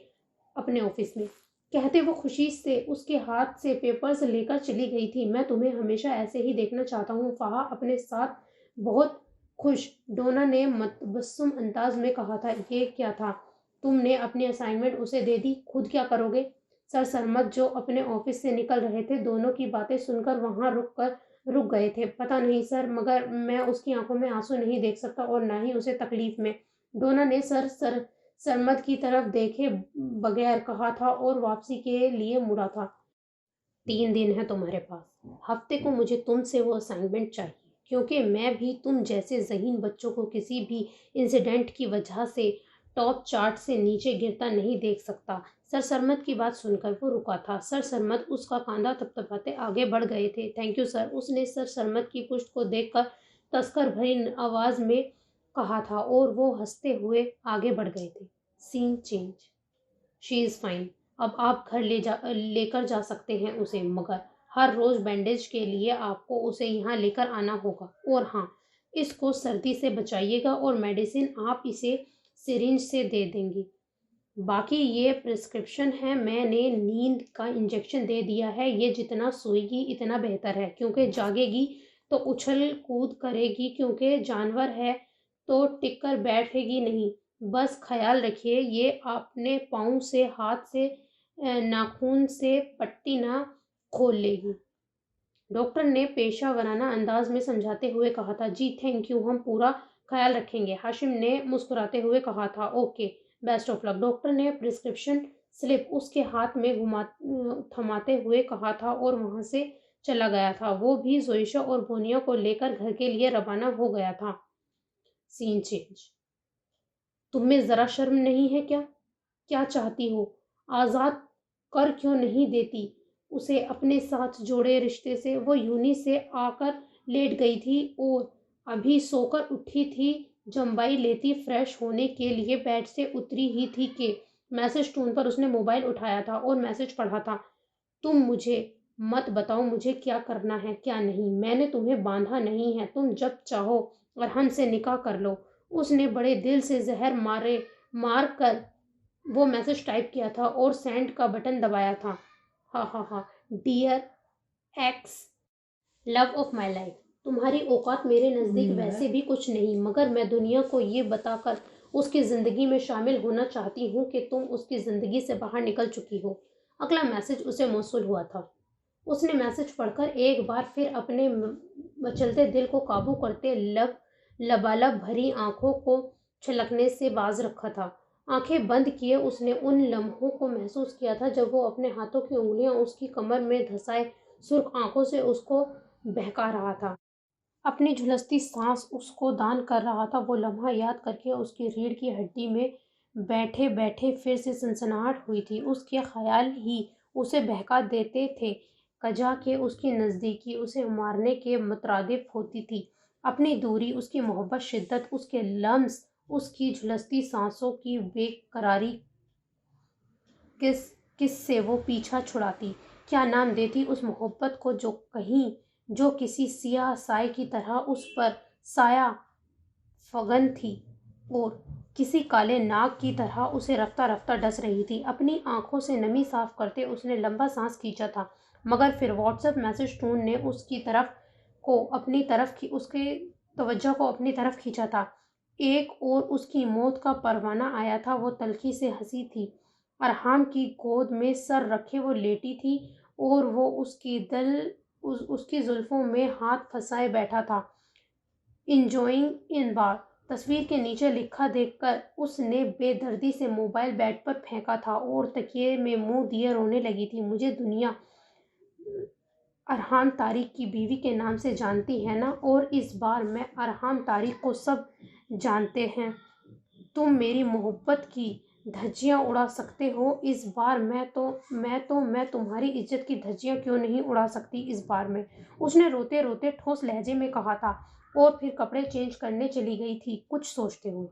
اپنے آفس میں۔ کہتے وہ خوشی سے اس کے ہاتھ سے پیپرز لے کر چلی گئی تھی۔ میں تمہیں ہمیشہ ایسے ہی دیکھنا چاہتا ہوں، فہا اپنے ساتھ بہت خوش، ڈونا نے متبسم انداز میں کہا تھا۔ یہ کیا تھا، تم نے اپنی اسائنمنٹ اسے دے دی، خود کیا کرو گے؟ سر سرمد جو اپنے آفس سے نکل رہے تھے دونوں کی باتیں سن کر وہاں رک گئے تھے۔ پتہ نہیں سر، مگر میں اس کی آنکھوں میں آنسو نہیں دیکھ سکتا اور نہ ہی اسے تکلیف میں، ڈونا نے سرمد کی طرف دیکھے بغیر کہا تھا اور واپسی کے لیے مڑا تھا۔ 3 دن ہے تمہارے پاس، ہفتے کو مجھے تم سے وہ اسائنمنٹ چاہیے، کیونکہ میں بھی تم جیسے ذہین بچوں کو کسی بھی انسیڈنٹ کی وجہ سے ٹاپ چارٹ سے نیچے گرتا نہیں دیکھ سکتا۔ سر سرمد کی بات سن کر وہ رکا تھا۔ سر سرمد اس کا کاندھا تھپتھپاتے آگے بڑھ گئے تھے۔ تھینک یو سر، اس نے سر سرمد کی پشت کو دیکھ کر تسخر بھری آواز میں کہا تھا اور وہ ہنستے ہوئے آگے بڑھ گئے تھے۔ سین چینج۔ شی از فائن، اب آپ گھر لے کر جا سکتے ہیں اسے، مگر ہر روز بینڈیج کے لیے آپ کو اسے یہاں لے کر آنا ہوگا، اور ہاں، اس کو سردی سے بچائیے گا اور میڈیسن آپ اسے سرنج سے دے دیں گی۔ باقی یہ پرسکرپشن ہے، میں نے نیند کا انجیکشن دے دیا ہے، یہ جتنا سوئے گی اتنا بہتر ہے، کیونکہ جاگے گی تو اچھل کود کرے گی، کیونکہ جانور ہے تو ٹک کر بیٹھے گی نہیں۔ بس خیال رکھیے یہ اپنے پاؤں سے، ہاتھ سے، ناخن سے پٹی نہ کھول لے گی۔ ڈاکٹر نے پیشہ ورانہ انداز میں سمجھاتے ہوئے کہا تھا۔ جی تھینک یو، ہم پورا خیال رکھیں گے، ہاشم نے مسکراتے ہوئے کہا تھا۔ Okay, best of luck, doctor نے پرسکرپشن سلپ اس کے ہاتھ میں تھماتے ہوئے کہا تھا اور وہاں سے چلا گیا تھا۔ وہ بھی زوئیشا اور بونیا کو لے کر گھر کے لیے روانہ ہو گیا تھا۔ سین چینج۔ تم میں ذرا شرم نہیں ہے کیا؟ کیا چاہتی ہو؟ آزاد کر کیوں نہیں دیتی اسے اپنے ساتھ جوڑے رشتے سے؟ وہ یونی سے آ کر لیٹ گئی تھی اور ابھی سو کر اٹھی تھی، جمبائی لیتی فریش ہونے کے لیے بیڈ سے اتری ہی تھی کہ میسج ٹون پر اس نے موبائل اٹھایا تھا اور میسج پڑھا تھا۔ تم مجھے مت بتاؤ مجھے کیا کرنا ہے کیا نہیں، میں نے تمہیں باندھا نہیں ہے، تم جب چاہو اور ہم سے نکاح کر لو۔ اس نے بڑے دل سے زہر مار کر وہ میسج ٹائپ کیا تھا اور سینڈ کا بٹن دبایا تھا۔ ہاں ہاں ہاں، dear ex, love of my life, تمہاری اوقات میرے نزدیک ویسے بھی کچھ نہیں، مگر میں دنیا کو یہ بتا کر اس کی زندگی میں شامل ہونا چاہتی ہوں کہ تم اس کی زندگی سے باہر نکل چکی ہو۔ اگلا میسج اسے موصول ہوا تھا۔ اس نے میسج پڑھ کر ایک بار پھر اپنے مچلتے دل کو قابو کرتے لبالب بھری آنکھوں کو چھلکنے سے باز رکھا تھا۔ آنکھیں بند کیے اس نے ان لمحوں کو محسوس کیا تھا جب وہ اپنے ہاتھوں کی انگلیاں اس کی کمر میں دھسائے سرخ آنکھوں سے اس کو بہکا رہا تھا، اپنی جھلستی سانس اس کو دان کر رہا تھا۔ وہ لمحہ یاد کر کے اس کی ریڑھ کی ہڈی میں بیٹھے بیٹھے پھر سے سنسناہٹ ہوئی تھی۔ اس کے خیال ہی اسے بہکا دیتے تھے، کجا کہ اس کی نزدیکی اسے مارنے کے مترادف ہوتی تھی، اپنی دوری، اس کی محبت، شدت، اس کے لمس، اس کی جھلستی سانسوں کی بے قراری، کس سے وہ پیچھا چھڑاتی، کیا نام دیتی اس محبت کو جو کسی سیاہ سائے کی طرح اس پر سایہ فگن تھی اور کسی کالے ناگ کی طرح اسے رفتہ رفتہ ڈس رہی تھی۔ اپنی آنکھوں سے نمی صاف کرتے اس نے لمبا سانس کھینچا تھا، مگر پھر واٹس ایپ میسج ٹون نے اس کی توجہ کو اپنی طرف کھینچا تھا۔ ایک اور اس کی موت کا پروانہ آیا تھا۔ وہ تلخی سے ہنسی تھی، ارحام کی گود میں سر رکھے وہ لیٹی تھی اور وہ اس کی زلفوں میں ہاتھ پھنسائے بیٹھا تھا۔ انجوائنگ ان بار، تصویر کے نیچے لکھا دیکھ کر اس نے بے دردی سے موبائل بیڈ پر پھینکا تھا اور تکیے میں منہ دیے رونے لگی تھی۔ مجھے دنیا ارحام طارق کی بیوی کے نام سے جانتی ہے نا، اور اس بار میں ارحام طارق کو سب جانتے ہیں۔ تم میری محبت کی دھجیاں اڑا سکتے ہو اس بار، میں تمہاری عزت کی دھجیاں کیوں نہیں اڑا سکتی اس بار میں، اس نے روتے روتے ٹھوس لہجے میں کہا تھا۔ اور پھر کپڑے چینج کرنے چلی گئی تھی کچھ سوچتے ہوئے۔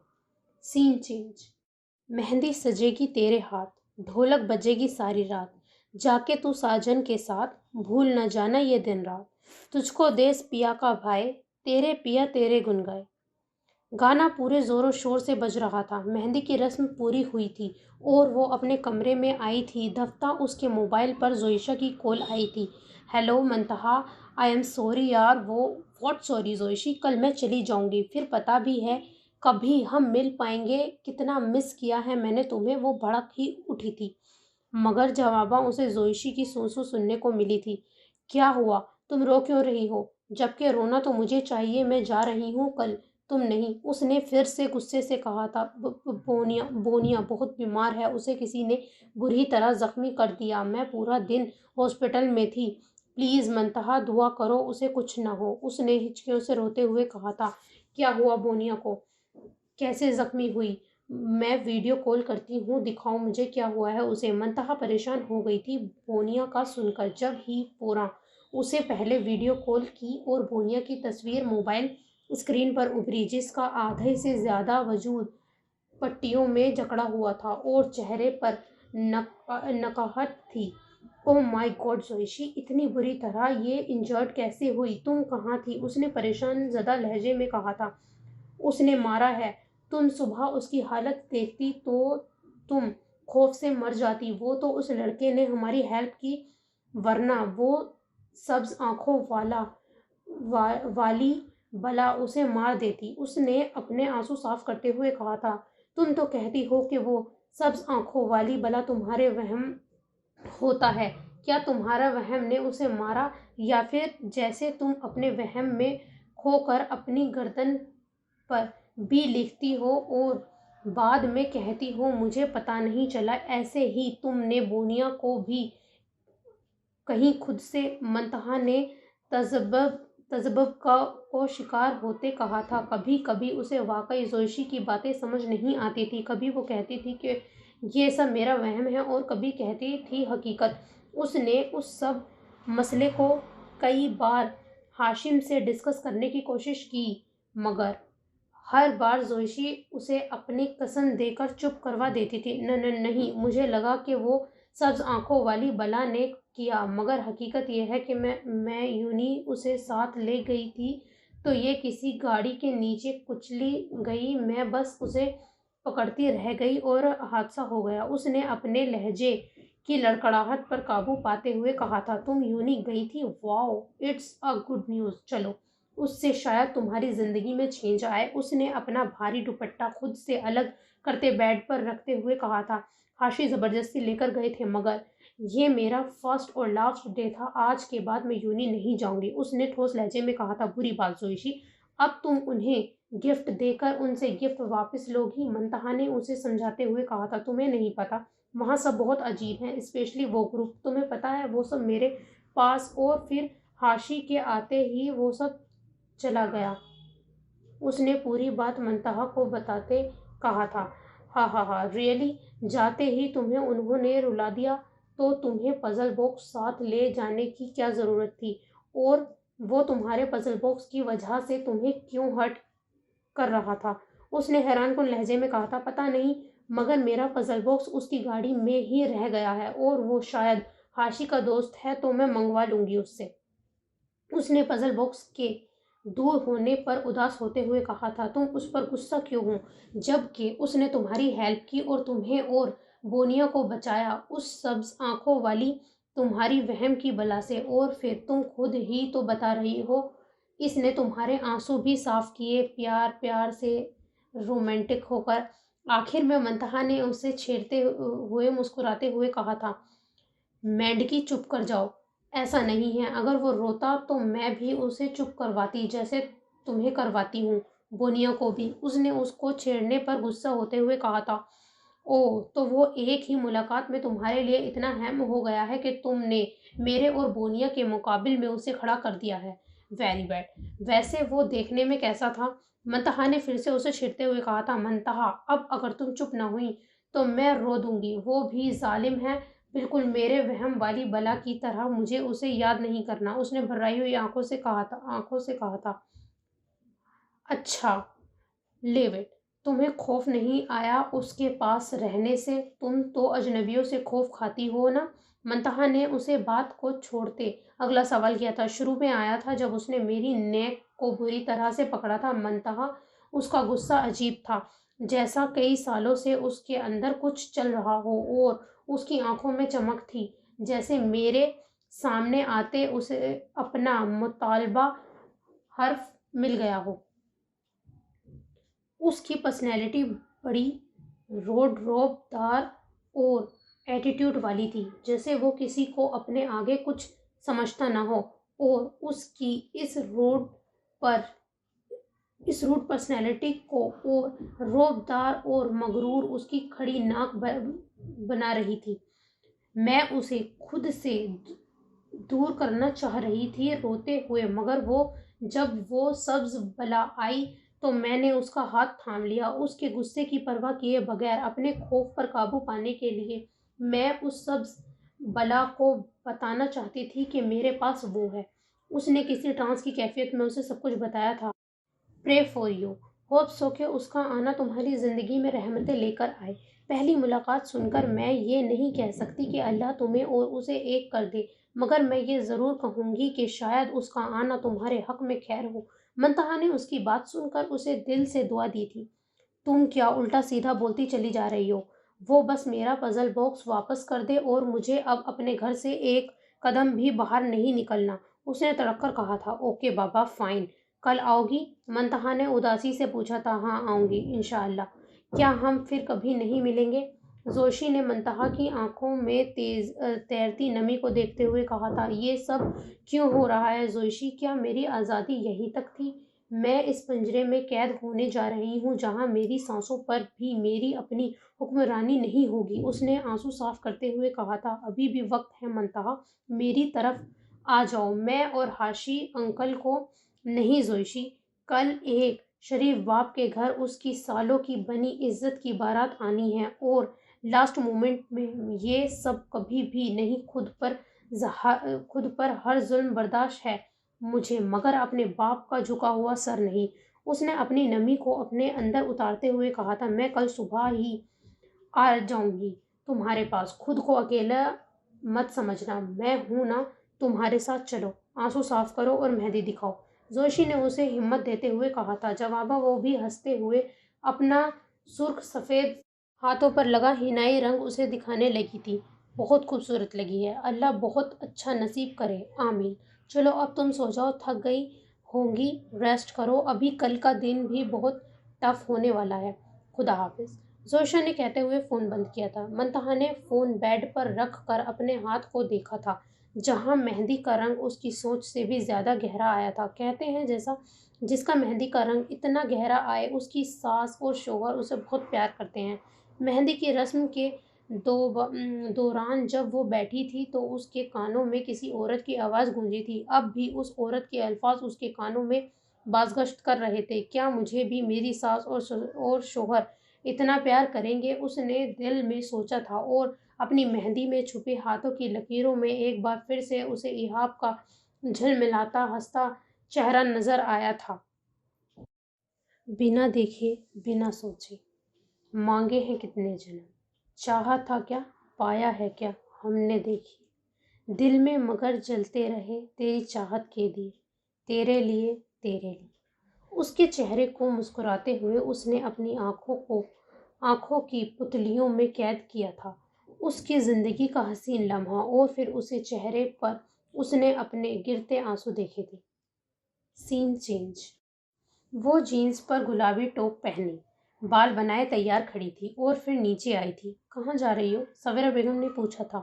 سین چینج۔ مہندی سجے گی تیرے ہاتھ، ڈھولک بجے گی ساری رات، جا کے تو ساجن کے ساتھ، بھول نہ جانا یہ دن رات، تجھ کو دیس پیا کا بھائے، تیرے پیا تیرے گن گائے۔ گانا پورے زور و شور سے بج رہا تھا۔ مہندی کی رسم پوری ہوئی تھی اور وہ اپنے کمرے میں آئی تھی۔ دفتہ اس کے موبائل پر زوئیشا کی کال آئی تھی۔ Hello Muntaha, I am sorry یار۔ وہ واٹ سوری زوئیشی، کل میں چلی جاؤں گی، پھر پتہ بھی ہے کبھی ہم مل پائیں گے، کتنا مس کیا ہے میں نے تمہیں۔ وہ بھڑک ہی اٹھی تھی مگر جواباً اسے زوئیشی کی سوسو سننے کو ملی تھی۔ کیا ہوا؟ تم رو کیوں رہی ہو؟ جبکہ رونا تو مجھے چاہیے، میں جا رہی ہوں کل، تم نہیں۔ اس نے پھر سے غصے سے کہا تھا۔ بونیا بہت بیمار ہے، اسے کسی نے بری طرح زخمی کر دیا، میں پورا دن ہاسپٹل میں تھی، پلیز منتہا دعا کرو اسے کچھ نہ ہو، اس نے ہچکیوں سے روتے ہوئے کہا تھا۔ کیا ہوا بونیا کو؟ کیسے زخمی ہوئی؟ میں ویڈیو کال کرتی ہوں، دکھاؤ مجھے کیا ہوا ہے اسے۔ منتہا پریشان ہو گئی تھی بونیا کا سن کر۔ جب ہی پورا اسے پہلے ویڈیو کال کی اور بونیا کی تصویر موبائل اسکرین پر ابھری، جس کا آدھے سے زیادہ وجود پٹیوں میں جکڑا ہوا تھا اور چہرے پر نکاہٹ تھی۔ اوہ مائی گاڈ زوئیشی، اتنی بری طرح یہ انجرڈ کیسے ہوئی؟ تم کہاں تھی؟ اس نے پریشان زدہ لہجے میں کہا تھا۔ اس نے مارا ہے، تم صبح اس کی حالت دیکھتی تو تم خوف سے مر جاتی۔ وہ تو اس لڑکے نے ہماری ہیلپ کی، ورنہ وہ سبز آنکھوں والی بلا اسے مار دیتی۔ اس نے اپنے آنسو صاف کرتے ہوئے کہا تھا۔ تم تو کہتی ہو کہ وہ سبز آنکھوں والی بلا تمہارے وہم ہوتا ہے، کیا تمہارا وہم نے اسے مارا، یا پھر جیسے تم اپنے وہم میں کھو کر اپنی گردن پر بھی لکھتی ہو اور بعد میں کہتی ہو مجھے پتہ نہیں چلا، ایسے ہی تم نے بونیا کو بھی کہیں خود سے؟ منتہا نے تذبذب کو شکار ہوتے کہا تھا۔ کبھی کبھی اسے واقعی زوئیشی کی باتیں سمجھ نہیں آتی تھی، کبھی وہ کہتی تھی کہ یہ سب میرا وہم ہے اور کبھی کہتی تھی حقیقت۔ اس نے اس سب مسئلے کو کئی بار ہاشم سے ڈسکس کرنے کی کوشش کی مگر ہر بار زوئیشی اسے اپنی قسم دے کر چپ کروا دیتی تھی۔ نہیں، مجھے لگا کہ وہ سبز آنکھوں والی بلا نے کیا، مگر حقیقت یہ ہے کہ میں یونی اسے ساتھ لے گئی تھی تو یہ کسی گاڑی کے نیچے کچلی گئی، میں بس اسے پکڑتی رہ گئی اور حادثہ ہو گیا۔ اس نے اپنے لہجے کی لڑکھڑاہٹ پر قابو پاتے ہوئے کہا تھا۔ تم یونی گئی تھی؟ واو، اٹس اے گڈ نیوز، چلو اس سے شاید تمہاری زندگی میں چینج آئے۔ اس نے اپنا بھاری دوپٹہ خود سے الگ کرتے بیڈ پر رکھتے ہوئے کہا تھا۔ ہاشی زبردستی لے کر گئے تھے مگر یہ میرا فرسٹ اور لاسٹ ڈے تھا، آج کے بعد میں یونی نہیں جاؤں گی، اس نے ٹھوس لہجے میں کہا تھا۔ بری بات زوئیشی، اب تم انہیں گفٹ دے کر ان سے گفٹ واپس لو گی، منتہا نے اسے سمجھاتے ہوئے کہا تھا۔ تمہیں نہیں پتا، وہاں سب بہت عجیب ہیں، اسپیشلی وہ گروپ، تمہیں پتا ہے وہ سب میرے پاس، اور پھر ہاشی کے آتے ہی وہ سب چلا گیا۔ اس نے پوری بات منتہا کو بتاتے کہا تھا۔ ہاں ہاں ہاں، ریئلی؟ جاتے ہی تمہیں انہوں نے رلا دیا؟ تو تمہیں پزل باکس ساتھ لے جانے کی کیا ضرورت تھی؟ اور وہ تمہارے پزل باکس کی وجہ سے تمہیں کیوں ہرٹ کر رہا تھا؟ اس نے حیران کن لہجے میں کہا تھا۔ پتہ نہیں، مگر میرا پزل باکس اس کی گاڑی میں ہی رہ گیا ہے، اور وہ شاید ہاشی کا دوست ہے تو میں منگوا لوں گی اس سے۔ اس نے پزل باکس کے دور ہونے پر اداس ہوتے ہوئے کہا تھا۔ تم اس پر غصہ کیوں ہو، جب کہ اس نے تمہاری ہیلپ کی اور تمہیں اور بونیا کو بچایا اس سبز آنکھوں والی تمہاری وہم کی بلا سے، اور پھر تم خود ہی تو بتا رہی ہو اس نے تمہارے آنسو بھی صاف کیے، پیار سے رومانٹک ہو کر۔ آخر میں منتہا نے اسے چھیڑتے ہوئے مسکراتے ہوئے کہا تھا۔ مینڈکی چپ کر جاؤ، ایسا نہیں ہے، اگر وہ روتا تو میں بھی اسے چپ کرواتی جیسے تمہیں کرواتی ہوں، بونیا کو بھی، اس نے اس کو چھیڑنے پر غصہ ہوتے ہوئے کہا تھا۔ اوہ، تو وہ ایک ہی ملاقات میں تمہارے لیے اتنا اہم ہو گیا ہے کہ تم نے میرے اور بونیا کے مقابل میں اسے کھڑا کر دیا ہے، ویری بیڈ۔ ویسے وہ دیکھنے میں کیسا تھا؟ منتہا نے پھر سے اسے چھیڑتے ہوئے کہا تھا۔ منتہا، اب اگر تم چپ نہ ہوئی تو میں رو دوں گی، وہ بھی ظالم ہے، بالکل میرے وہم والی بلا کی طرح، مجھے اسے یاد نہیں کرنا، اس نے بھرائی ہوئی آنکھوں سے کہا تھا۔ اچھا، لیو اٹ۔ تمہیں خوف نہیں آیا اس کے پاس رہنے سے؟ تم تو اجنبیوں سے خوف کھاتی ہو نا؟ منتہا نے اسے بات کو چھوڑتے اگلا سوال کیا تھا۔ شروع میں آیا تھا جب اس نے میری نیک کو بری طرح سے پکڑا تھا منتہا۔ اس کا غصہ عجیب تھا، جیسا کئی سالوں سے اس کے اندر کچھ چل رہا ہو، اور اس کی آنکھوں میں چمک تھی، جیسے میرے سامنے آتے اسے اپنا مطالبہ حرف مل گیا ہو۔ اس کی پرسنالٹی بڑی روب دار اور ایٹیٹیوڈ والی تھی، جیسے وہ کسی کو اپنے آگے کچھ سمجھتا نہ ہو، اور اس کی اس روڈ پرسنالٹی کو اور روب دار اور مغرور اس کی کھڑی ناک بنا رہی تھی۔ میں اسے خود سے دور کرنا چاہ رہی تھی روتے ہوئے، مگر جب وہ سبز بلا آئی تو میں نے اس کا ہاتھ تھام لیا۔ اس کے غصے کی پرواہ کیے بغیر اپنے خوف پر قابو پانے کے لیے میں اس سبز بلا کو بتانا چاہتی تھی کہ میرے پاس وہ ہے۔ اس نے کسی ٹرانس کی کیفیت میں اسے سب کچھ بتایا تھا۔ پرے فور یو، ہوپ سو کہ اس کا آنا تمہاری زندگی میں رحمتیں لے کر آئے۔ پہلی ملاقات سن کر میں یہ نہیں کہہ سکتی کہ اللہ تمہیں اور اسے ایک کر دے، مگر میں یہ ضرور کہوں گی کہ شاید اس کا آنا تمہارے حق میں خیر ہو۔ منتہا نے اس کی بات سن کر اسے دل سے دعا دی تھی۔ تم کیا الٹا سیدھا بولتی چلی جا رہی ہو؟ وہ بس میرا پزل باکس واپس کر دے اور مجھے اب اپنے گھر سے ایک قدم بھی باہر نہیں نکلنا، اس نے تڑپ کر کہا تھا۔ اوکے بابا، فائن۔ کل آؤ گی؟ منتہا نے اداسی سے پوچھا تھا۔ ہاں آؤں گی انشاءاللہ۔ کیا ہم پھر کبھی نہیں ملیں گے؟ زوشی نے منتہا کی آنکھوں میں تیرتی نمی کو دیکھتے ہوئے کہا تھا۔ یہ سب کیوں ہو رہا ہے زوشی؟ کیا میری آزادی یہیں تک تھی؟ میں اس پنجرے میں قید ہونے جا رہی ہوں جہاں میری سانسوں پر بھی میری اپنی حکمرانی نہیں ہوگی، اس نے آنسو صاف کرتے ہوئے کہا تھا۔ ابھی بھی وقت ہے منتہا، میری طرف آ جاؤ۔ میں اور ہاشی انکل کو نہیں زوشی، کل ایک شریف باپ کے گھر اس کی سالوں کی بنی عزت کی بارات آنی ہے، اور لاسٹ مومنٹ میں یہ سب کبھی بھی نہیں۔ خود پر ہر ظلم برداشت ہے مجھے، مگر اپنے باپ کا جھکا ہوا سر نہیں، اس نے اپنی نمی کو اپنے اندر اتارتے ہوئے کہا تھا۔ میں کل صبح ہی آ جاؤں گی تمہارے پاس، خود کو اکیلا مت سمجھنا، میں ہوں نا تمہارے ساتھ، چلو آنسو صاف کرو اور مہندی دکھاؤ، زوشی نے اسے ہمت دیتے ہوئے کہا تھا۔ جواباً وہ بھی ہنستے ہوئے اپنا سرخ سفید ہاتھوں پر لگا حنائی رنگ اسے دکھانے لگی تھی۔ بہت خوبصورت لگی ہے، اللہ بہت اچھا نصیب کرے، آمین۔ چلو اب تم سو جاؤ، تھک گئی ہوں گی، ریسٹ کرو، ابھی کل کا دن بھی بہت ٹف ہونے والا ہے، خدا حافظ۔ زوشا نے کہتے ہوئے فون بند کیا تھا۔ منتہا نے فون بیڈ پر رکھ کر اپنے ہاتھ کو دیکھا تھا، جہاں مہندی کا رنگ اس کی سوچ سے بھی زیادہ گہرا آیا تھا۔ کہتے ہیں جس کا مہندی کا رنگ اتنا گہرا آئے، اس کی ساس اور شوہر اسے بہت پیار کرتے ہیں۔ مہندی کی رسم کے دوران جب وہ بیٹھی تھی تو اس کے کانوں میں کسی عورت کی آواز گونجی تھی۔ اب بھی اس عورت کے الفاظ اس کے کانوں میں بازگشت کر رہے تھے۔ کیا مجھے بھی میری ساس اور شوہر اتنا پیار کریں گے؟ اس نے دل میں سوچا تھا، اور اپنی مہندی میں چھپے ہاتھوں کی لکیروں میں ایک بار پھر سے اسے ایہاب کا جھلملاتا ہنستا چہرہ نظر آیا تھا۔ بنا دیکھے بنا سوچے مانگے ہیں کتنے جنم، چاہا تھا کیا پایا ہے کیا ہم نے دیکھی، دل میں مگر جلتے رہے تیری چاہت کے دیے، تیرے لیے تیرے لیے۔ اس کے چہرے کو مسکراتے ہوئے اس نے اپنی آنکھوں کی پتلیوں میں قید کیا تھا اس کی زندگی کا حسین لمحہ، اور پھر اسے چہرے پر اس نے اپنے گرتے آنسو دیکھے تھے۔ سین چینج۔ وہ جینس پر گلابی ٹاپ پہنے، بال بنائے تیار کھڑی تھی، اور پھر نیچے آئی تھی۔ کہاں جا رہی ہو؟ سویرا بیگم نے پوچھا تھا۔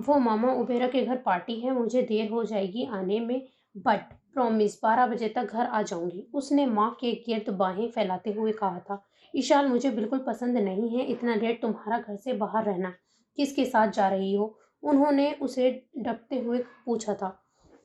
وہ ماما عبیرہ کے گھر پارٹی ہے، مجھے دیر ہو جائے گی آنے میں، بٹ پرومس 12 بجے تک گھر آ جاؤں گی، اس نے ماں کے گرد باہیں پھیلاتے ہوئے کہا تھا۔ ایشال مجھے بالکل پسند نہیں ہے اتنا لیٹ تمہارا گھر سے باہر رہنا، کس کے ساتھ جا رہی ہو؟ انہوں نے اسے ڈپٹتے ہوئے پوچھا تھا۔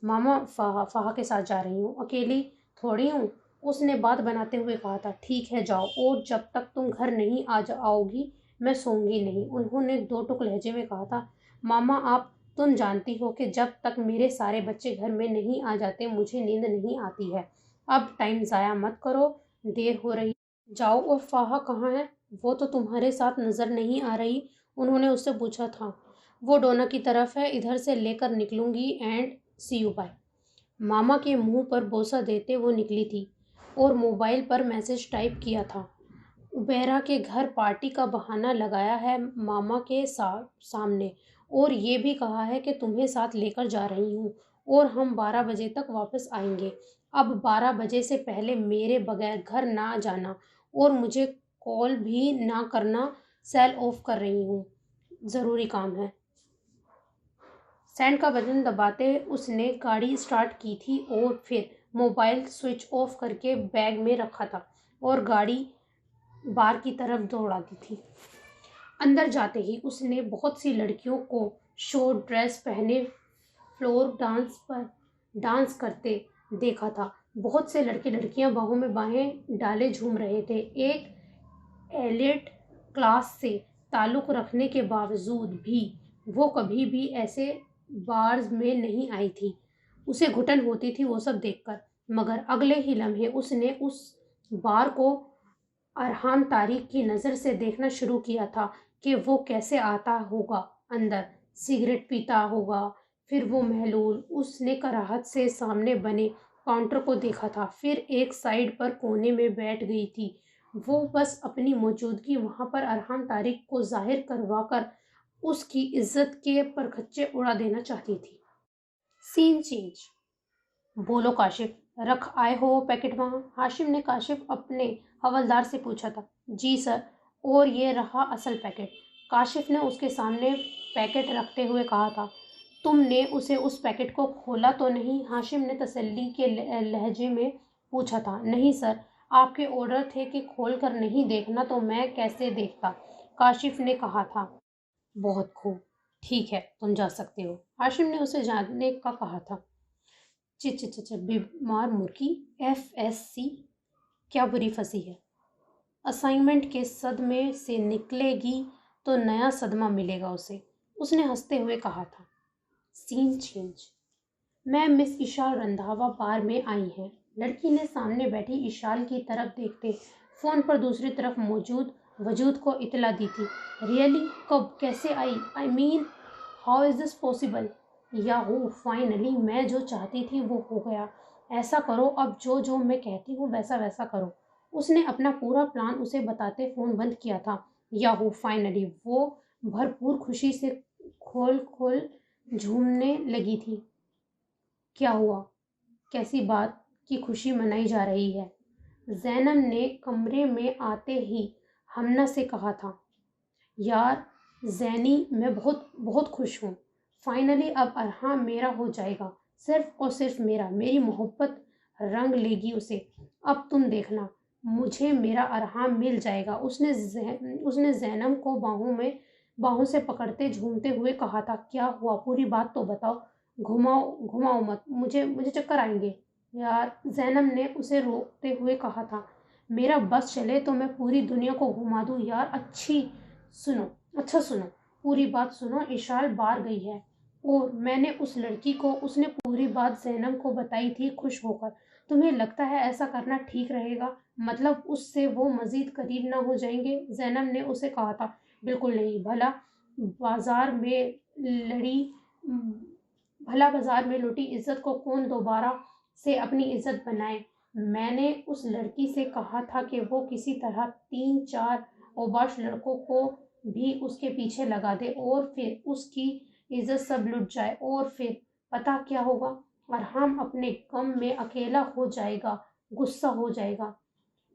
ماما فہا کے ساتھ جا رہی ہوں، اکیلی تھوڑی ہوں، اس نے بات بناتے ہوئے کہا تھا۔ ٹھیک ہے جاؤ، اور جب تک تم گھر نہیں آؤ گی میں سوؤں گی نہیں، انہوں نے دو ٹوک لہجے میں کہا تھا۔ ماما تم جانتی ہو کہ جب تک میرے سارے بچے گھر میں نہیں آ جاتے مجھے نیند نہیں آتی ہے، اب ٹائم ضائع مت کرو، دیر ہو رہی۔ جاؤ، اور فاہا کہاں ہے؟ وہ تو تمہارے ساتھ نظر نہیں آ رہی، انہوں نے اس سے پوچھا تھا۔ وہ ڈونا کی طرف ہے، ادھر سے لے کر نکلوں گی، اینڈ سی یو بائے۔ ماما کے منہ پر بوسہ دیتے وہ نکلی تھی اور موبائل پر میسج ٹائپ کیا تھا۔ عبیرہ کے گھر پارٹی کا بہانہ لگایا ہے ماما کے سامنے، اور یہ بھی کہا ہے کہ تمہیں ساتھ لے کر جا رہی ہوں اور ہم 12 بجے تک واپس آئیں گے۔ اب 12 بجے سے پہلے میرے بغیر گھر نہ جانا اور مجھے کال بھی نہ کرنا، سیل آف کر رہی ہوں، ضروری کام ہے۔ سینڈ کا بٹن دباتے اس نے گاڑی سٹارٹ کی تھی اور پھر موبائل سوئچ آف کر کے بیگ میں رکھا تھا اور گاڑی بار کی طرف دوڑا دی تھی۔ اندر جاتے ہی اس نے بہت سی لڑکیوں کو شارٹ ڈریس پہنے فلور ڈانس پر ڈانس کرتے دیکھا تھا۔ بہت سے لڑکے لڑکیاں باہوں میں باہیں ڈالے جھوم رہے تھے۔ ایک ایلیٹ کلاس سے تعلق رکھنے کے باوجود بھی وہ کبھی بھی ایسے بارز میں نہیں آئی تھی۔ اسے گھٹن ہوتی تھی وہ سب دیکھ کر، مگر اگلے ہی لمحے اس نے اس بار کو ارحام طارق کی نظر سے دیکھنا شروع کیا تھا کہ وہ کیسے آتا ہوگا اندر، سگریٹ پیتا ہوگا۔ پھر وہ محلول اس نے کراہت سے سامنے بنے کاؤنٹر کو دیکھا تھا، پھر ایک سائیڈ پر کونے میں بیٹھ گئی تھی۔ وہ بس اپنی موجودگی وہاں پر ارحام طارق کو ظاہر کروا کر اس کی عزت کے پرخچے اڑا دینا چاہتی تھی۔ سین چینج۔ بولو کاشف، رکھ آئے ہو وہ پیکٹ وہاں؟ ہاشم نے کاشف اپنے حوالدار سے پوچھا تھا۔ جی سر، اور یہ رہا اصل پیکٹ، کاشف نے اس کے سامنے پیکٹ رکھتے ہوئے کہا تھا۔ تم نے اسے اس پیکٹ کو کھولا تو نہیں؟ ہاشم نے تسلی کے لہجے میں پوچھا تھا۔ نہیں سر، آپ کے آرڈر تھے کہ کھول کر نہیں دیکھنا، تو میں کیسے دیکھتا، کاشف نے کہا تھا۔ بہت خوب، ٹھیک ہے، تم جا سکتے ہو، ہاشم نے اسے جانے کا کہا تھا۔ بیمار مرغی ایف ایس سی کیا بری پھنسی ہے، اسائنمنٹ کے صدمے سے نکلے گی تو نیا صدمہ ملے گا اسے، اس نے ہنستے ہوئے کہا تھا۔ سین چینج۔ میں مس اشال رندھاوا بار میں آئی ہیں، لڑکی نے سامنے بیٹھی اشال کی طرف دیکھتے فون پر دوسری طرف موجود وجود کو اطلاع دی تھی۔ ریئلی؟ کب؟ کیسے آئی؟ I mean how is this possible? Yahoo, finally میں جو چاہتی تھی وہ ہو گیا۔ ایسا کرو، اب جو میں کہتی ہوں ویسا ویسا کرو۔ اس نے اپنا پورا پلان اسے بتاتے فون بند کیا تھا۔ Yahoo, finally! وہ بھرپور خوشی سے کھول جھومنے لگی تھی۔ کیا ہوا؟ کیسی بات کی خوشی منائی جا رہی ہے؟ زینب نے کمرے میں آتے ہی ہمنا سے کہا تھا۔ یار زینی، میں بہت بہت خوش ہوں، فائنلی اب ارحام میرا ہو جائے گا، صرف اور صرف میرا، میری محبت رنگ لے گی اسے، اب تم دیکھنا، مجھے میرا ارحام مل جائے گا۔ اس نے زینب کو باہوں سے پکڑتے جھومتے ہوئے کہا تھا۔ کیا ہوا؟ پوری بات تو بتاؤ، گھماؤ مت، مجھے چکر آئیں گے۔ یار، زینب نے اسے روکتے ہوئے کہا تھا۔ میرا بس چلے تو میں پوری دنیا کو گھما دوں یار۔ اچھا سنو، پوری بات سنو، اشال باہر گئی ہے اور میں نے اس لڑکی کو، اس نے پوری بات زینب کو بتائی تھی خوش ہو کر۔ تمہیں لگتا ہے ایسا کرنا ٹھیک رہے گا؟ مطلب اس سے وہ مزید قریب نہ ہو جائیں گے؟ زینب نے اسے کہا تھا۔ بالکل نہیں، بھلا بازار میں لوٹی عزت کو کون دوبارہ سے اپنی عزت بنائے؟ میں نے اس لڑکی سے کہا تھا کہ وہ کسی طرح 3-4 اوباش لڑکوں کو بھی اس کے پیچھے لگا دے اور پھر اس کی عزت سب لٹ جائے، اور پھر پتہ کیا ہوگا؟ ارحام اپنے غم میں اکیلا ہو جائے گا، غصہ ہو جائے گا،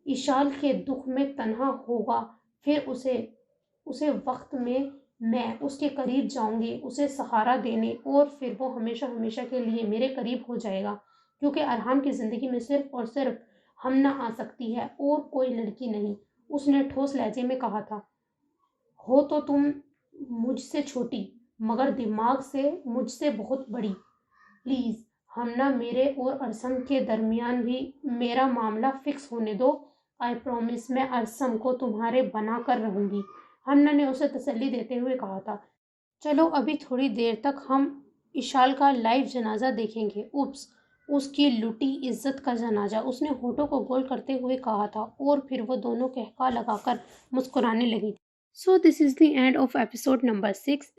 اشال کے دکھ میں تنہا ہوگا، پھر اسے وقت میں اس کے قریب جاؤں گی، اسے سہارا دینے، اور پھر وہ ہمیشہ ہمیشہ کے لیے میرے قریب ہو جائے گا، کیونکہ ارحام کی زندگی میں صرف اور صرف ہمنا آ سکتی ہے اور کوئی لڑکی نہیں، اس نے ٹھوس لہجے میں کہا تھا۔ ہو تو تم مجھ سے چھوٹی مگر دماغ سے مجھ سے بہت بڑی، پلیز ہمنا، میرے اور ارسم کے درمیان بھی میرا معاملہ فکس ہونے دو، آئی پرومس، میں ارسم کو تمہارے بنا کر رہوں گی، ہمنا نے اسے تسلی دیتے ہوئے کہا تھا۔ چلو ابھی تھوڑی دیر تک ہم اشال کا لائیو جنازہ دیکھیں گے۔ اوپس، اس کی لٹی عزت کا جنازہ، اس نے ہونٹوں کو گول کرتے ہوئے کہا تھا، اور پھر وہ دونوں قہقہا لگا کر مسکرانے لگی تھی۔ So this is the end of episode number 6۔